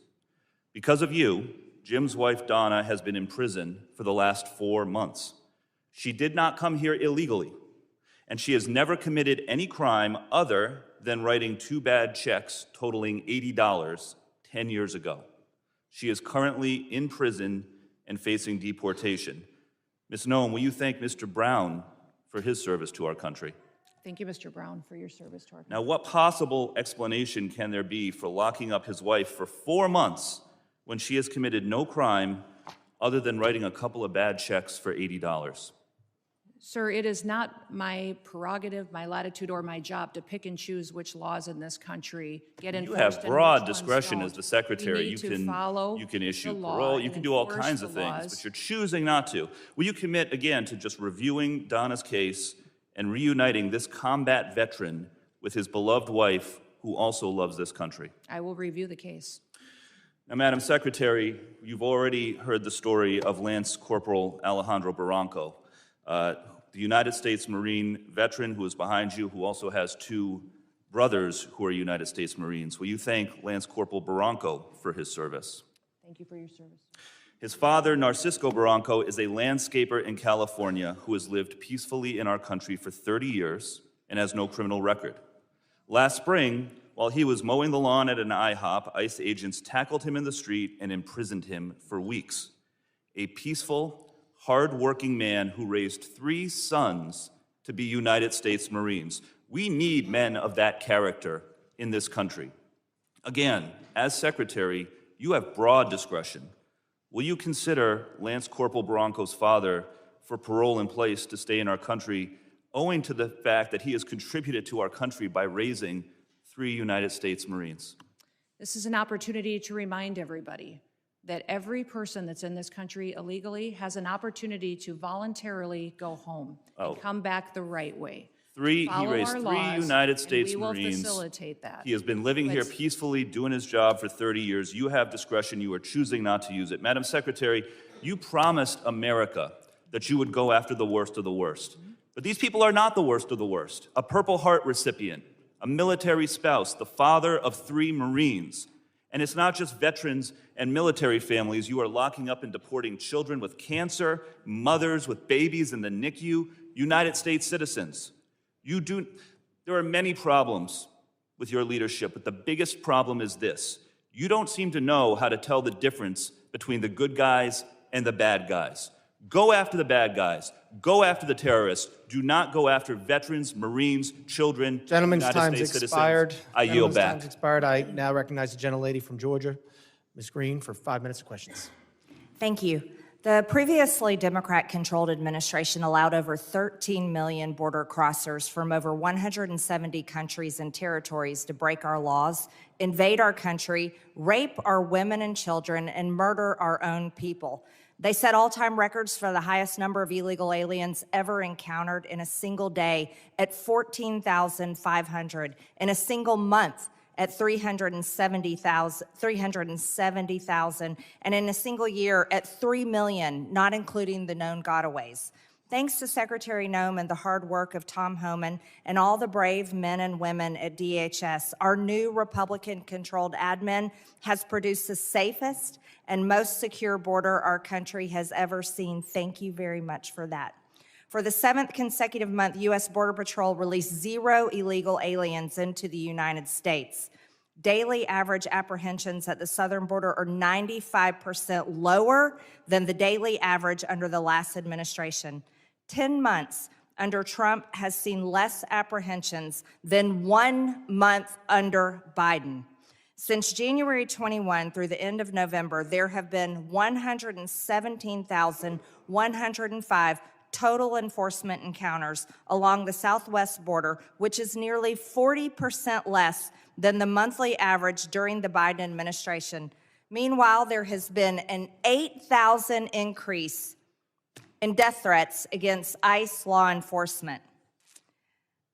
Because of you, Jim's wife Donna has been in prison for the last 4 months. She did not come here illegally, and she has never committed any crime other than writing 2 bad checks totaling $80 10 years ago. She is currently in prison and facing deportation. Ms. Noem, will you thank Mr. Brown for his service to our country? Thank you, Mr. Brown, for your service to our country. Now, what possible explanation can there be for locking up his wife for 4 months when she has committed no crime other than writing a couple of bad checks for $80? Sir, it is not my prerogative, my latitude, or my job to pick and choose which laws in this country get enforced. You have and broad which ones discretion don't. as the Secretary. We need to follow You can issue the law parole, you and can do all enforce kinds of the things, laws. but you're choosing not to. Will you commit again to just reviewing Donna's case and reuniting this combat veteran with his beloved wife, who also loves this country? I will review the case. Now, Madam Secretary, you've already heard the story of Lance Corporal Alejandro Barranco, the United States Marine veteran who is behind you, who also has 2 brothers who are United States Marines. Will you thank Lance Corporal Barranco for his service? Thank you for your service. His father, Narcisco Barranco, is a landscaper in California who has lived peacefully in our country for 30 years and has no criminal record. Last spring, while he was mowing the lawn at an IHOP, ICE agents tackled him in the street and imprisoned him for weeks. A peaceful, hard-working man who raised 3 sons to be United States Marines. We need men of that character in this country. Again, as Secretary, you have broad discretion. Will you consider Lance Corporal Barranco's father for parole in place to stay in our country, owing to the fact that he has contributed to our country by raising 3 United States Marines? This is an opportunity to remind everybody that every person that's in this country illegally has an opportunity to voluntarily go home and come back the right way. He follow raised our 3 laws, United States and we will Marines. facilitate that. He has been living here peacefully, doing his job for 30 years. You have discretion. You are choosing not to use it. Madam Secretary, you promised America that you would go after the worst of the worst. But these people are not the worst of the worst. A Purple Heart recipient, a military spouse, the father of 3 Marines. And it's not just veterans and military families. You are locking up and deporting children with cancer, mothers with babies in the NICU, United States citizens. There are many problems with your leadership, but the biggest problem is this. You don't seem to know how to tell the difference between the good guys and the bad guys. Go after the bad guys. Go after the terrorists. Do not go after veterans, Marines, children, Gentleman's United time's States expired. citizens. I yield Gentleman's back. time's expired. I now recognize the gentlelady from Georgia, Ms. Green, for 5 minutes of questions. Thank you. The previously Democrat-controlled administration allowed over 13 million border crossers from over 170 countries and territories to break our laws, invade our country, rape our women and children, and murder our own people. They set all-time records for the highest number of illegal aliens ever encountered in a single day at 14,500, in a single month at 370,000, and in a single year at 3 million, not including the known gotaways. Thanks to Secretary Noem and the hard work of Tom Homan and all the brave men and women at DHS, our new Republican-controlled admin has produced the safest and most secure border our country has ever seen. Thank you very much for that. For the 7th consecutive month, U.S. Border Patrol released 0 illegal aliens into the United States. Daily average apprehensions at the southern border are 95% lower than the daily average under the last administration. 10 months under Trump has seen less apprehensions than 1 month under Biden. Since January 21 through the end of November, there have been 117,105 total enforcement encounters along the southwest border, which is nearly 40% less than the monthly average during the Biden administration. Meanwhile, there has been an 8,000 increase in death threats against ICE law enforcement.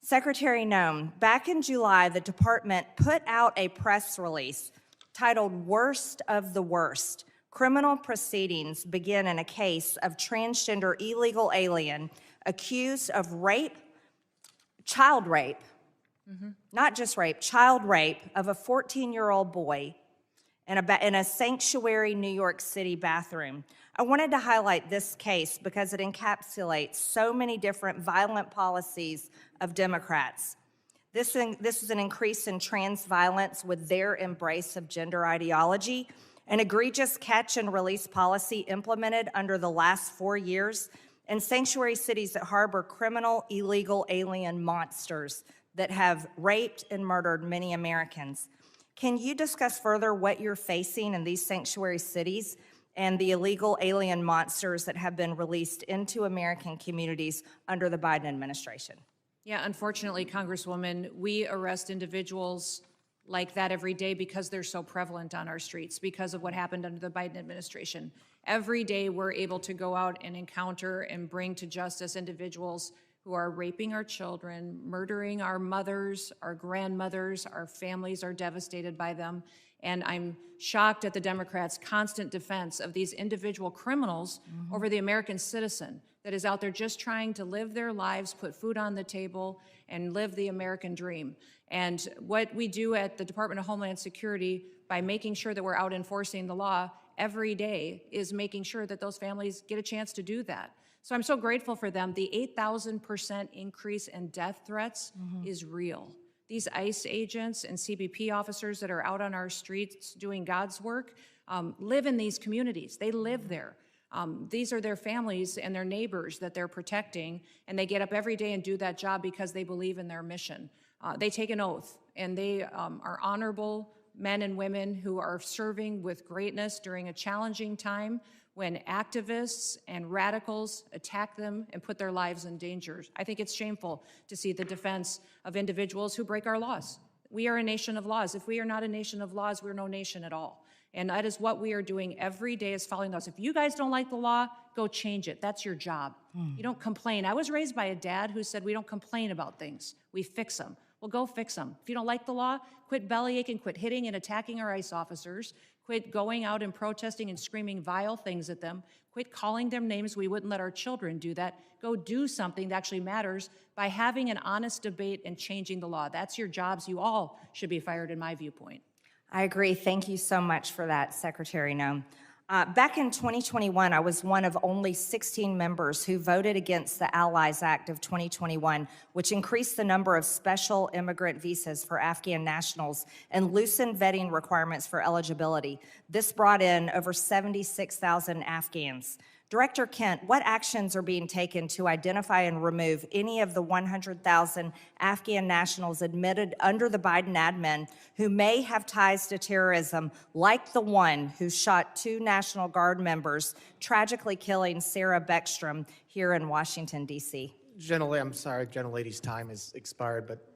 Secretary Noem, back in July, the department put out a press release titled "Worst of the Worst." Criminal proceedings begin in a case of transgender illegal alien accused of rape, child rape, not just rape, child rape of a 14-year-old boy in a sanctuary New York City bathroom. I wanted to highlight this case because it encapsulates so many different violent policies of Democrats. This is an increase in trans violence with their embrace of gender ideology, an egregious catch and release policy implemented under the last 4 years, and sanctuary cities that harbor criminal illegal alien monsters that have raped and murdered many Americans. Can you discuss further what you're facing in these sanctuary cities and the illegal alien monsters that have been released into American communities under the Biden administration? Yeah, unfortunately, Congresswoman, we arrest individuals like that every day because they're so prevalent on our streets, because of what happened under the Biden administration. Every day we're able to go out and encounter and bring to justice individuals who are raping our children, murdering our mothers, our grandmothers, our families are devastated by them. And I'm shocked at the Democrats' constant defense of these individual criminals over the American citizen that is out there just trying to live their lives, put food on the table, and live the American dream. And what we do at the Department of Homeland Security by making sure that we're out enforcing the law every day is making sure that those families get a chance to do that. So I'm so grateful for them. The 8,000% increase in death threats is real. These ICE agents and CBP officers that are out on our streets doing God's work live in these communities. They live there. These are their families and their neighbors that they're protecting, and they get up every day and do that job because they believe in their mission. They take an oath, and they are honorable men and women who are serving with greatness during a challenging time when activists and radicals attack them and put their lives in danger. I think it's shameful to see the defense of individuals who break our laws. We are a nation of laws. If we are not a nation of laws, we're no nation at all. And that is what we are doing every day, is following those. If you guys don't like the law, go change it. That's your job. You don't complain. I was raised by a dad who said we don't complain about things. We fix them. Well, go fix them. If you don't like the law, quit bellyaching, quit hitting and attacking our ICE officers, quit going out and protesting and screaming vile things at them, quit calling them names. We wouldn't let our children do that. Go do something that actually matters by having an honest debate and changing the law. That's your jobs. You all should be fired, in my viewpoint. I agree. Thank you so much for that, Secretary Noem. Back in 2021, I was one of only 16 members who voted against the Allies Act of 2021, which increased the number of special immigrant visas for Afghan nationals and loosened vetting requirements for eligibility. This brought in over 76,000 Afghans. Director Kent, what actions are being taken to identify and remove any of the 100,000 Afghan nationals admitted under the Biden admin who may have ties to terrorism, like the one who shot 2 National Guard members, tragically killing Sarah Beckstrom here in Washington, D.C.? I'm sorry, gentlelady's time has expired, but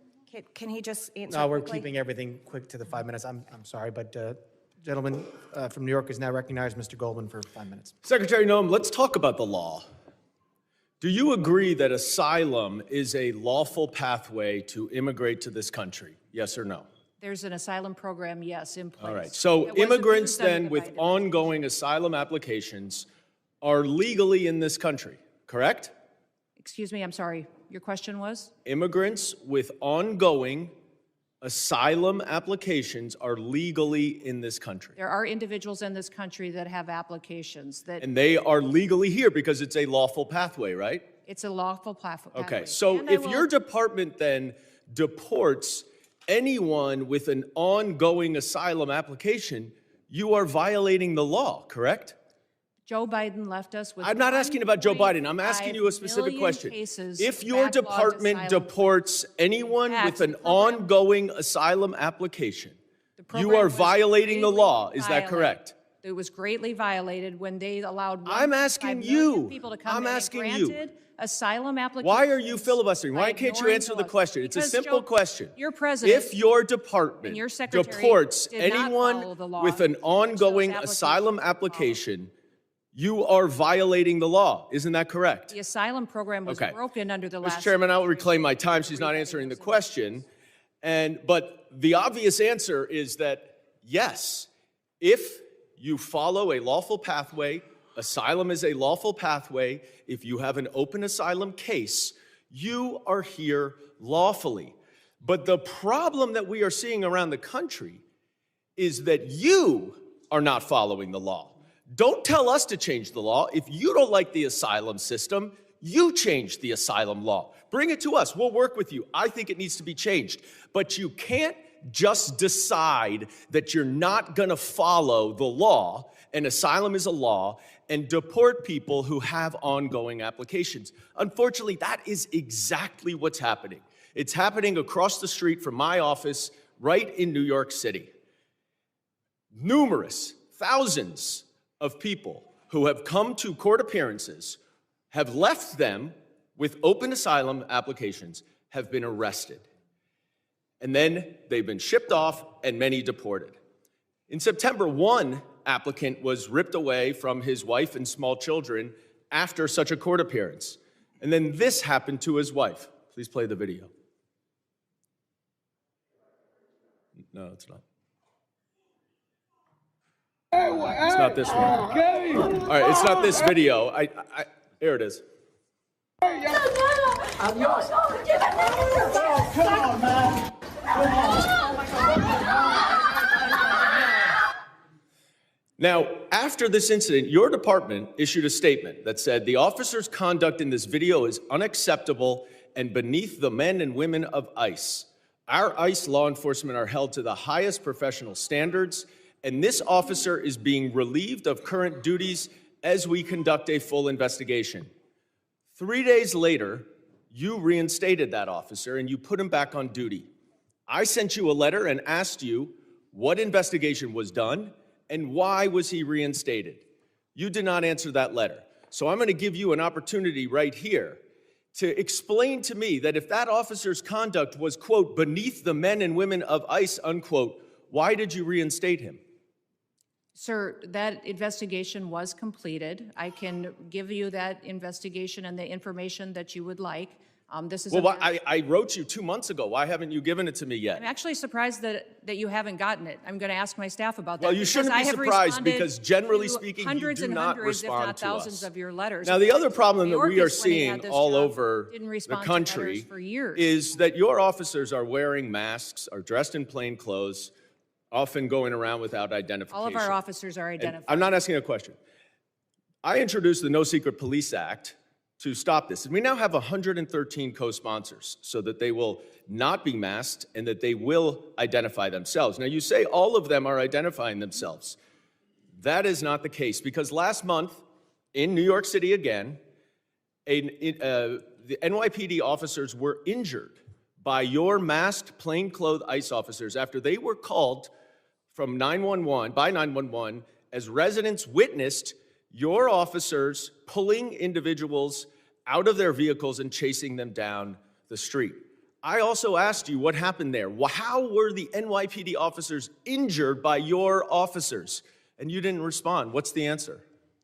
Can he just answer no, we're quickly? keeping everything quick to the 5 minutes. I'm sorry, but gentleman from New York is now recognized, Mr. Goldman, for 5 minutes. Secretary Noem, let's talk about the law. Do you agree that asylum is a lawful pathway to immigrate to this country? Yes or no? There's an asylum program, yes, in place. All right. So It wasn't immigrants used under then the with Biden ongoing asylum applications are legally in this country, correct? Excuse me, I'm sorry. Your question was? Immigrants with ongoing asylum applications are legally in this country. There are individuals in this country that have applications that And they are legally here because it's a lawful pathway, right? it's a lawful pathway. Okay, so And I if will- your department then deports anyone with an ongoing asylum application, you are violating the law, correct? Joe Biden left us with. I'm not asking about Joe Biden. I'm asking you a 1.5 specific million question. cases If of your backlogged department asylum deports anyone Facts, with an the program- ongoing asylum application, The you program are was violating the greatly law. Is that violated. correct? It was greatly violated when they allowed I'm 1.5 asking million you. people to come I'm in and asking you. granted asylum applications. Why are you filibustering? by Why can't you ignoring answer the laws. question? It's a Because, simple Joe, question. Your president If your department and your secretary deports did not anyone follow the law, with an which those ongoing applications asylum were application, you are violating the law. Isn't that correct? the asylum program was Okay. broken under the last. Mr. Chairman, I'll reclaim my time. She's not answering the question. But the obvious answer is that, yes, if you follow a lawful pathway, asylum is a lawful pathway. If you have an open asylum case, you are here lawfully. But the problem that we are seeing around the country is that you are not following the law. Don't tell us to change the law. If you don't like the asylum system, you change the asylum law. Bring it to us. We'll work with you. I think it needs to be changed. But you can't just decide that you're not going to follow the law, and asylum is a law, and deport people who have ongoing applications. Unfortunately, that is exactly what's happening. It's happening across the street from my office right in New York City. Numerous, thousands of people who have come to court appearances, have left them with open asylum applications, have been arrested. And then they've been shipped off and many deported. In September, one applicant was ripped away from his wife and small children after such a court appearance. And then this happened to his wife. Please play the video. No, it's not. It's not this one. All right, it's not this video. Here it is. Now, after this incident, your department issued a statement that said the officer's conduct in this video is unacceptable and beneath the men and women of ICE. Our ICE law enforcement are held to the highest professional standards, and this officer is being relieved of current duties as we conduct a full investigation. 3 days later, you reinstated that officer and you put him back on duty. I sent you a letter and asked you what investigation was done and why was he reinstated. You did not answer that letter. So I'm going to give you an opportunity right here to explain to me that if that officer's conduct was, quote, beneath the men and women of ICE, unquote, why did you reinstate him? Sir, that investigation was completed. I can give you that investigation and the information that you would like. This is. Well, I wrote you 2 months ago. Why haven't you given it to me yet? I'm actually surprised that you haven't gotten it. I'm going to ask my staff about that. Well, you shouldn't be surprised because generally to speaking, you hundreds do and not hundreds, respond if not to thousands us. of your letters. Now, the other problem that we Mayorkas, are when he seeing had this all job, over didn't the respond to country letters for years. is that your officers are wearing masks, are dressed in plain clothes, often going around without identification. All of our officers are And identified. I'm not asking a question. I introduced the No Secret Police Act to stop this. And we now have 113 co-sponsors so that they will not be masked and that they will identify themselves. Now, you say all of them are identifying themselves. That is not the case because last month in New York City again, the NYPD officers were injured by your masked, plainclothes ICE officers after they were called from 911 as residents witnessed your officers pulling individuals out of their vehicles and chasing them down the street. I also asked you what happened there. How were the NYPD officers injured by your officers? And you didn't respond. What's the answer?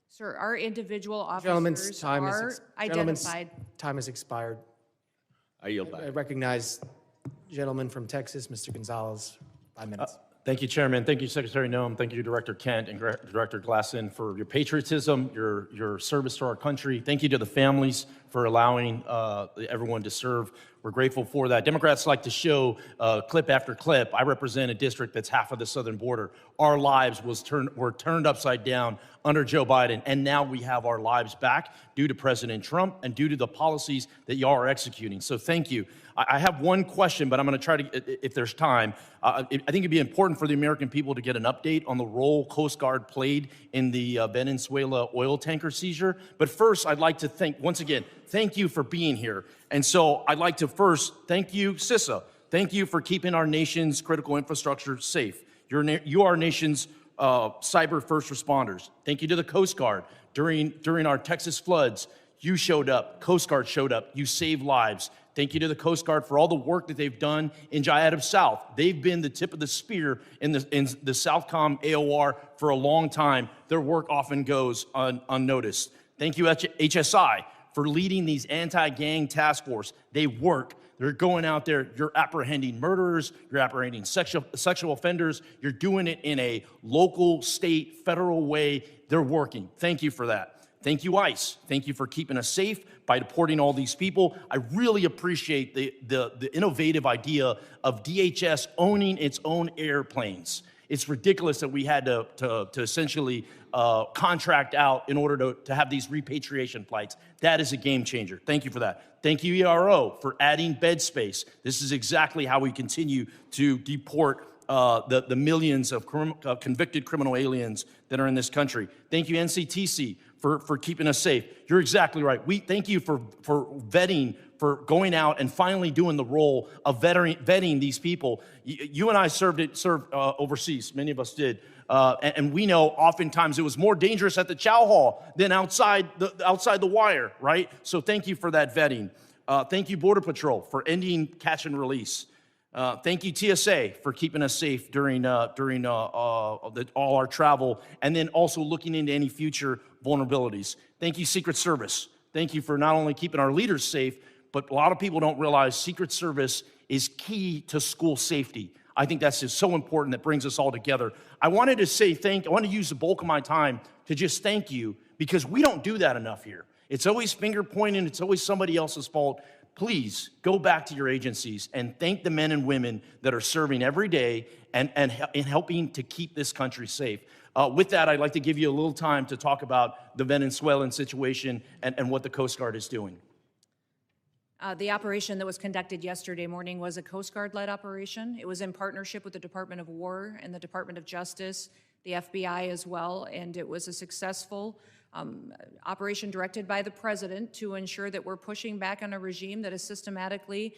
Sir, our individual Gentlemen's officers time are is identified. time has expired. I yield I back. recognize gentleman from Texas, Mr. Gonzalez, 5 minutes. Thank you, Chairman. Thank you, Secretary Noem. Thank you, Director Kent and Director Glasson, for your patriotism, your service to our country. Thank you to the families for allowing everyone to serve. We're grateful for that. Democrats like to show clip after clip. I represent a district that's half of the southern border. Our lives were turned upside down under Joe Biden, and now we have our lives back due to President Trump and due to the policies that y'all are executing. So thank you. I have one question, but I'm going to try to, if there's time. I think it'd be important for the American people to get an update on the role Coast Guard played in the Venezuela oil tanker seizure. But first, I'd like to once again, thank you for being here. And so I'd like to first thank you, CISA. Thank you for keeping our nation's critical infrastructure safe. You are our nation's cyber first responders. Thank you to the Coast Guard. During our Texas floods, you showed up, Coast Guard showed up, you saved lives. Thank you to the Coast Guard for all the work that they've done in Jayada South. They've been the tip of the spear in the Southcom AOR for a long time. Their work often goes unnoticed. Thank you, HSI, for leading these anti-gang task force. They work. They're going out there. You're apprehending murderers. You're apprehending sexual offenders. You're doing it in a local, state, federal way. They're working. Thank you for that. Thank you, ICE. Thank you for keeping us safe by deporting all these people. I really appreciate the innovative idea of DHS owning its own airplanes. It's ridiculous that we had to essentially contract out in order to have these repatriation flights. That is a game changer. Thank you for that. Thank you, ERO, for adding bed space. This is exactly how we continue to deport the millions of convicted criminal aliens that are in this country. Thank you, NCTC, for keeping us safe. You're exactly right. We thank you for vetting, for going out and finally doing the role of vetting these people. You and I served overseas. Many of us did. And we know oftentimes it was more dangerous at the chow hall than outside the wire, right? So thank you for that vetting. Thank you, Border Patrol, for ending catch and release. Thank you, TSA, for keeping us safe during all our travel, and then also looking into any future vulnerabilities. Thank you, Secret Service. Thank you for not only keeping our leaders safe, but a lot of people don't realize Secret Service is key to school safety. I think that's just so important that brings us all together. I wanted to say I want to use the bulk of my time to just thank you, because we don't do that enough here. It's always finger pointing. It's always somebody else's fault. Please go back to your agencies and thank the men and women that are serving every day and helping to keep this country safe. With that, I'd like to give you a little time to talk about the Venezuelan situation and what the Coast Guard is doing. The operation that was conducted yesterday morning was a Coast Guard-led operation. It was in partnership with the Department of War and the Department of Justice, the FBI as well, and it was a successful operation directed by the President to ensure that we're pushing back on a regime that is systematically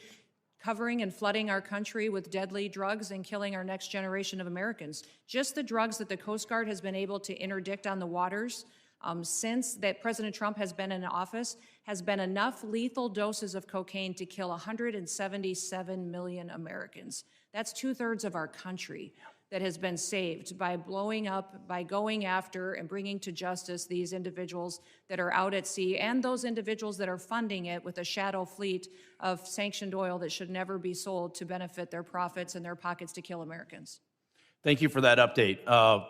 covering and flooding our country with deadly drugs and killing our next generation of Americans. Just the drugs that the Coast Guard has been able to interdict on the waters since that President Trump has been in office has been enough lethal doses of cocaine to kill 177 million Americans. That's 2/3 of our country. that has been saved by blowing up, by going after and bringing to justice these individuals that are out at sea and those individuals that are funding it with a shadow fleet of sanctioned oil that should never be sold to benefit their profits and their pockets to kill Americans. Thank you for that update.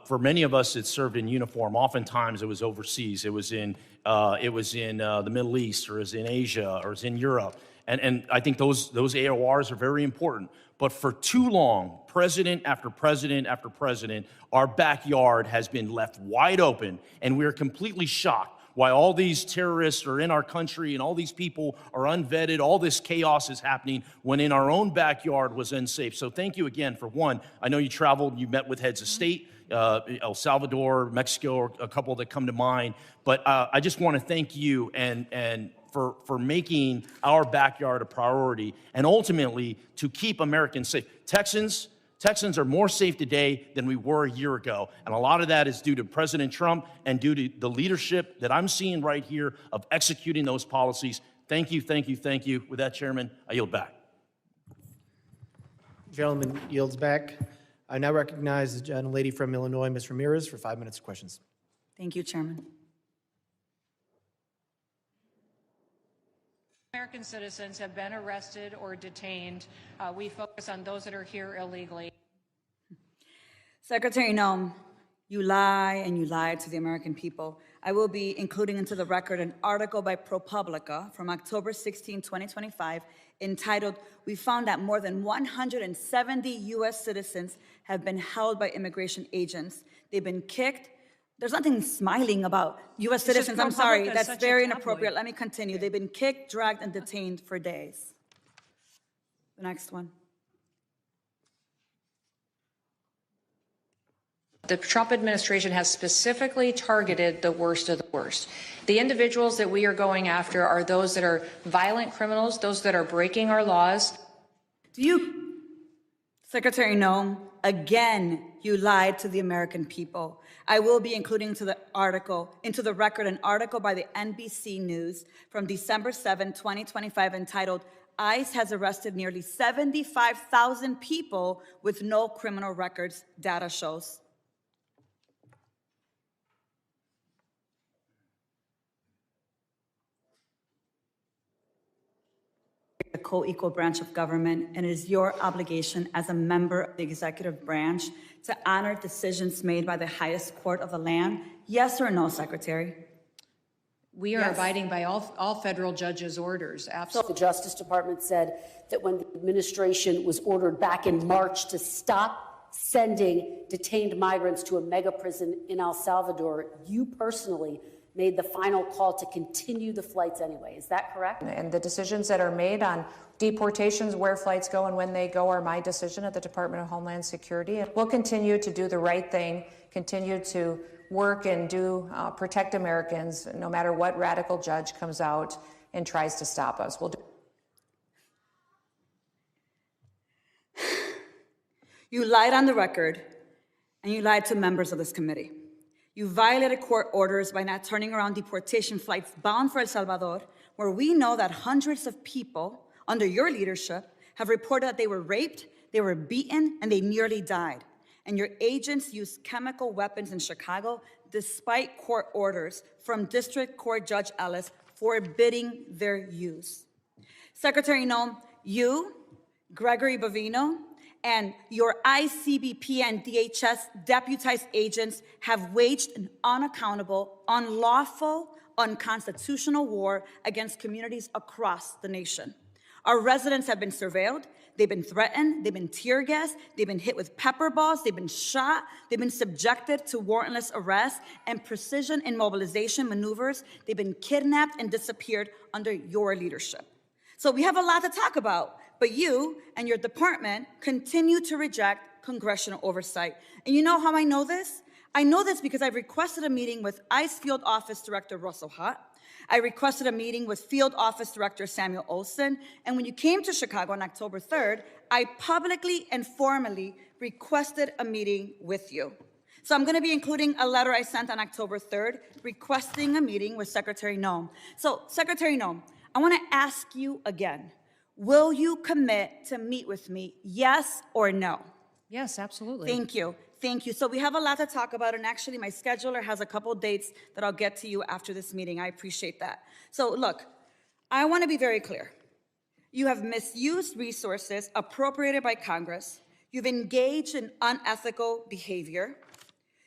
For many of us that served in uniform, oftentimes it was overseas. It was in the Middle East, or it was in Asia, or it was in Europe. And I think those AORs are very important. But for too long, president after president after president, our backyard has been left wide open, and we're completely shocked why all these terrorists are in our country and all these people are unvetted. All this chaos is happening when in our own backyard was unsafe. So thank you again for one. I know you traveled, you met with heads of state, El Salvador, Mexico, a couple that come to mind. But I just want to thank you and for making our backyard a priority and ultimately to keep Americans safe. Texans are more safe today than we were a year ago. And a lot of that is due to President Trump and due to the leadership that I'm seeing right here of executing those policies. Thank you, thank you, thank you. With that, Chairman, I yield back. Gentleman yields back. I now recognize the gentlelady from Illinois, Ms. Ramirez, for 5 minutes of questions. Thank you, Chairman. American citizens have been arrested or detained. We focus on those that are here illegally. Secretary Noem, you lie and you lied to the American people. I will be including into the record an article by ProPublica from October 16, 2025, entitled, "We found that more than 170 U.S. citizens have been held by immigration agents. They've been kicked." There's nothing smiling about U.S. citizens. I'm sorry, that's very inappropriate. Let me continue. They've been kicked, dragged, and detained for days. The next one. The Trump administration has specifically targeted the worst of the worst. The individuals that we are going after are those that are violent criminals, those that are breaking our laws. Secretary Noem, again, you lied to the American people. I will be including into the record an article by the NBC News from December 7, 2025, entitled, "ICE has arrested nearly 75,000 people with no criminal records," data shows. A co-equal branch of government, and it is your obligation as a member of the executive branch to honor decisions made by the highest court of the land. Yes or no, Secretary? We are abiding by all federal judges' orders. Absolutely. The Justice Department said that when the administration was ordered back in March to stop sending detained migrants to a mega prison in El Salvador, you personally made the final call to continue the flights anyway. Is that correct? And the decisions that are made on deportations, where flights go and when they go, are my decision at the Department of Homeland Security. And we'll continue to do the right thing, continue to work and protect Americans, no matter what radical judge comes out and tries to stop us. We'll do. You lied on the record, and you lied to members of this committee. You violated court orders by not turning around deportation flights bound for El Salvador, where we know that hundreds of people under your leadership have reported that they were raped, they were beaten, and they nearly died. And your agents used chemical weapons in Chicago despite court orders from District Court Judge Ellis forbidding their use. Secretary Noem, you, Gregory Bovino, and your ICBP and DHS deputized agents have waged an unaccountable, unlawful, unconstitutional war against communities across the nation. Our residents have been surveilled, they've been threatened, they've been tear gassed, they've been hit with pepper balls, they've been shot, they've been subjected to warrantless arrest and precision immobilization maneuvers, they've been kidnapped and disappeared under your leadership. So we have a lot to talk about. But you and your department continue to reject congressional oversight. And you know how I know this? I know this because I've requested a meeting with ICE Field Office Director Russell Hutt. I requested a meeting with Field Office Director Samuel Olson. And when you came to Chicago on October 3rd, I publicly and formally requested a meeting with you. So I'm going to be including a letter I sent on October 3rd requesting a meeting with Secretary Noem. So, Secretary Noem, I want to ask you again. Will you commit to meet with me, yes or no? Yes, absolutely. Thank you. Thank you. So we have a lot to talk about, and actually my scheduler has a couple dates that I'll get to you after this meeting. I appreciate that. So look, I want to be very clear. You have misused resources appropriated by Congress. You've engaged in unethical behavior.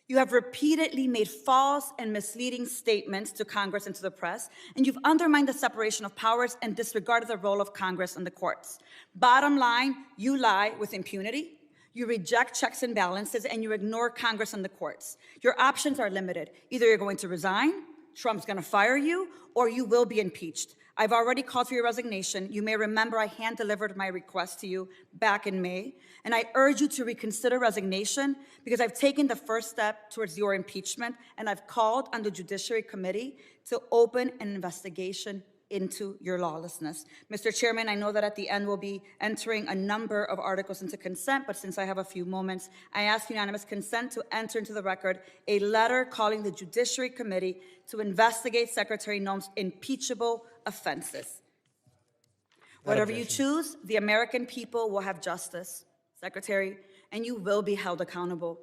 You have repeatedly made false and misleading statements to Congress and to the press, and you've undermined the separation of powers and disregarded the role of Congress and the courts. Bottom line, you lie with impunity. You reject checks and balances, and you ignore Congress and the courts. Your options are limited. Either you're going to resign, Trump's going to fire you, or you will be impeached. I've already called for your resignation. You may remember I hand-delivered my request to you back in May, and I urge you to reconsider resignation because I've taken the first step towards your impeachment, and I've called on the Judiciary Committee to open an investigation into your lawlessness. Mr. Chairman, I know that at the end we'll be entering a number of articles into consent, but since I have a few moments, I ask unanimous consent to enter into the record a letter calling the Judiciary Committee to investigate Secretary Noem's impeachable offenses. Whatever you choose, the American people will have justice, Secretary, and you will be held accountable.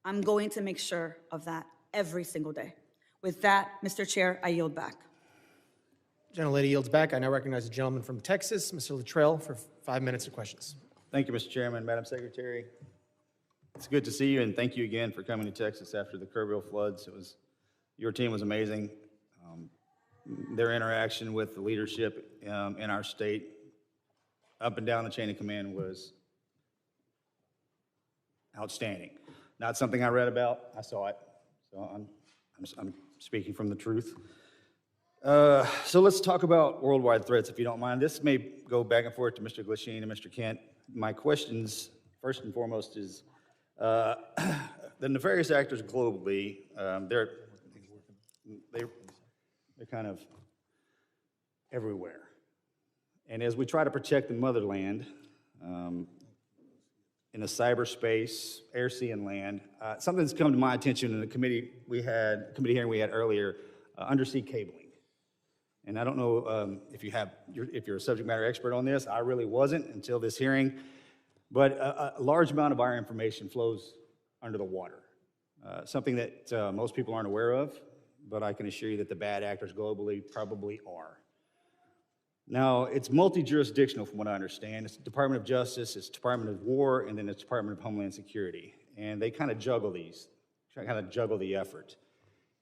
I'm going to make sure of that every single day. With that, Mr. Chair, I yield back. Gentlelady yields back. I now recognize the gentleman from Texas, Mr. Luttrell, for 5 minutes of questions. Thank you, Mr. Chairman, Madam Secretary. It's good to see you, and thank you again for coming to Texas after the Kerrville floods. Your team was amazing. Their interaction with the leadership in our state, up and down the chain of command, was outstanding. Not something I read about, I saw it. So I'm speaking from the truth. So let's talk about worldwide threats, if you don't mind. This may go back and forth to Mr. Glasheen and Mr. Kent. My questions, first and foremost, is the nefarious actors globally, they're kind of everywhere. And as we try to protect the motherland in the cyberspace, air, sea, and land, something that's come to my attention in the committee hearing we had earlier, undersea cabling. And I don't know if you're a subject matter expert on this. I really wasn't until this hearing. But a large amount of our information flows under the water, something that most people aren't aware of, but I can assure you that the bad actors globally probably are. Now, it's multi-jurisdictional from what I understand. It's the Department of Justice, it's Department of War, and then it's Department of Homeland Security. And they kind of juggle these, kind of juggle the effort.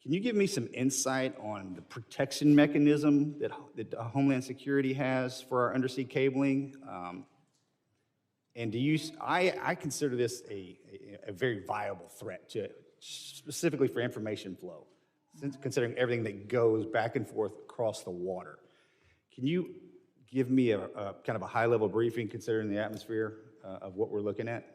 Can you give me some insight on the protection mechanism that Homeland Security has for our undersea cabling? And I consider this a very viable threat specifically for information flow, considering everything that goes back and forth across the water. Can you give me a kind of a high-level briefing considering the atmosphere of what we're looking at?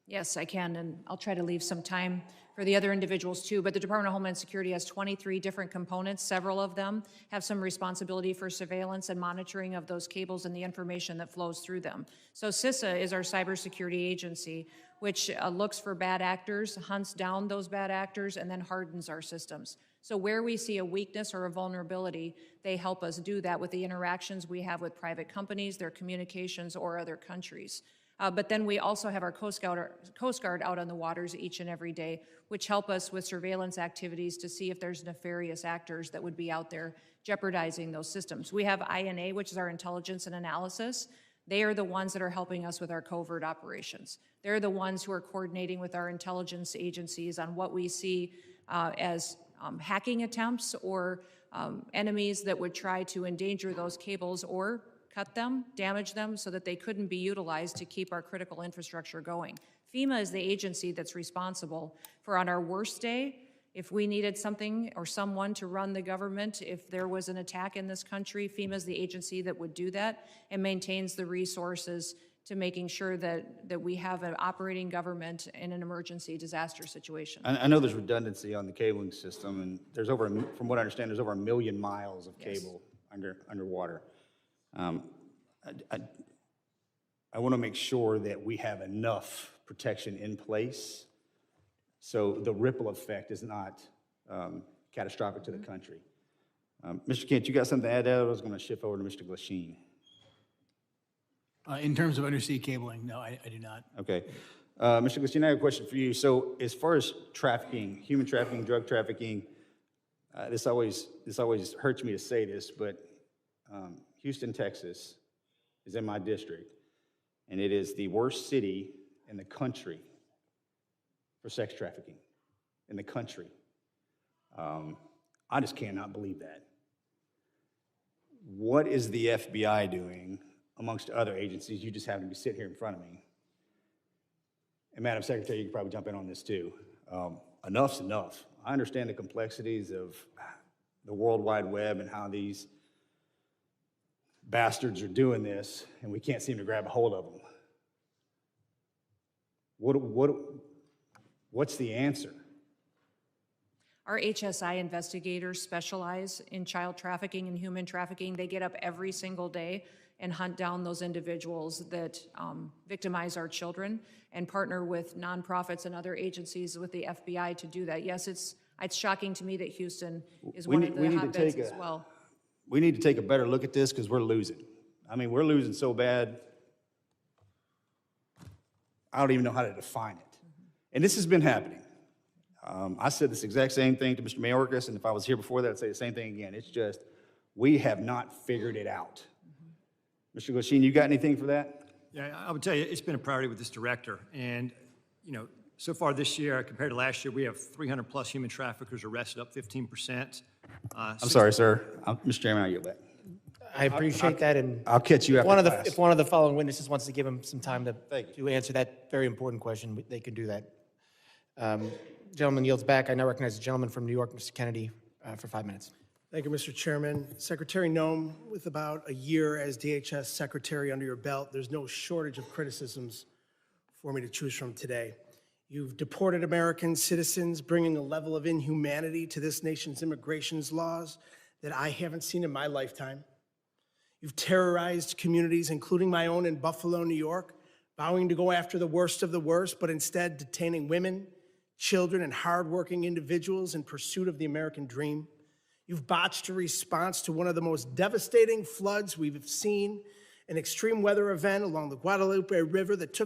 Yes, I can, and I'll try to leave some time for the other individuals too, but the Department of Homeland Security has 23 different components. Several of them have some responsibility for surveillance and monitoring of those cables and the information that flows through them. So CISA is our cybersecurity agency, which looks for bad actors, hunts down those bad actors, and then hardens our systems. So where we see a weakness or a vulnerability, they help us do that with the interactions we have with private companies, their communications, or other countries. But then we also have our Coast Guard out on the waters each and every day, which help us with surveillance activities to see if there's nefarious actors that would be out there jeopardizing those systems. We have INA, which is our intelligence and analysis. They are the ones that are helping us with our covert operations. They're the ones who are coordinating with our intelligence agencies on what we see as hacking attempts or enemies that would try to endanger those cables or cut them, damage them so that they couldn't be utilized to keep our critical infrastructure going. FEMA is the agency that's responsible for, on our worst day, if we needed something or someone to run the government, if there was an attack in this country, FEMA is the agency that would do that and maintains the resources to making sure that we have an operating government in an emergency disaster situation. I know there's redundancy on the cabling system, and there's from what I understand, there's over 1 million miles of cable underwater. I want to make sure that we have enough protection in place so the ripple effect is not catastrophic to the country. Mr. Kent, you got something to add to that? I was going to shift over to Mr. Glasheen. In terms of undersea cabling, no, I do not. Okay. Mr. Glasheen, I have a question for you. So as far as trafficking, human trafficking, drug trafficking, this always hurts me to say this, but Houston, Texas is in my district, and it is the worst city in the country for sex trafficking in the country. I just cannot believe that. What is the FBI doing amongst other agencies? You just happen to be sitting here in front of me. And Madam Secretary, you can probably jump in on this too. Enough's enough. I understand the complexities of the World Wide Web and how these bastards are doing this, and we can't seem to grab a hold of them. What's the answer? Our HSI investigators specialize in child trafficking and human trafficking. They get up every single day and hunt down those individuals that victimize our children and partner with nonprofits and other agencies with the FBI to do that. Yes, it's shocking to me that Houston is one of the hotbeds as well. We need to take a better look at this because we're losing. I mean, we're losing so bad, I don't even know how to define it. And this has been happening. I said this exact same thing to Mr. Mayorkas, and if I was here before that, I'd say the same thing again. It's just, we have not figured it out. Mr. Glasheen, you got anything for that? Yeah, I would tell you, it's been a priority with this director. And, so far this year, compared to last year, we have 300 plus human traffickers arrested, up 15%. I'm sorry, sir. Mr. Chairman, I'll yield back. I appreciate that, and I'll catch you after class. If one of the following witnesses wants to give him some time to answer that very important question, they can do that. Gentleman yields back. I now recognize the gentleman from New York, Mr. Kennedy, for 5 minutes. Thank you, Mr. Chairman. Secretary Noem, with about a year as DHS Secretary under your belt, there's no shortage of criticisms for me to choose from today. You've deported American citizens, bringing a level of inhumanity to this nation's immigration laws that I haven't seen in my lifetime. You've terrorized communities, including my own in Buffalo, New York, vowing to go after the worst of the worst, but instead detaining women, children, and hardworking individuals in pursuit of the American dream. You've botched a response to one of the most devastating floods we've seen, an extreme weather event along the Guadalupe River that took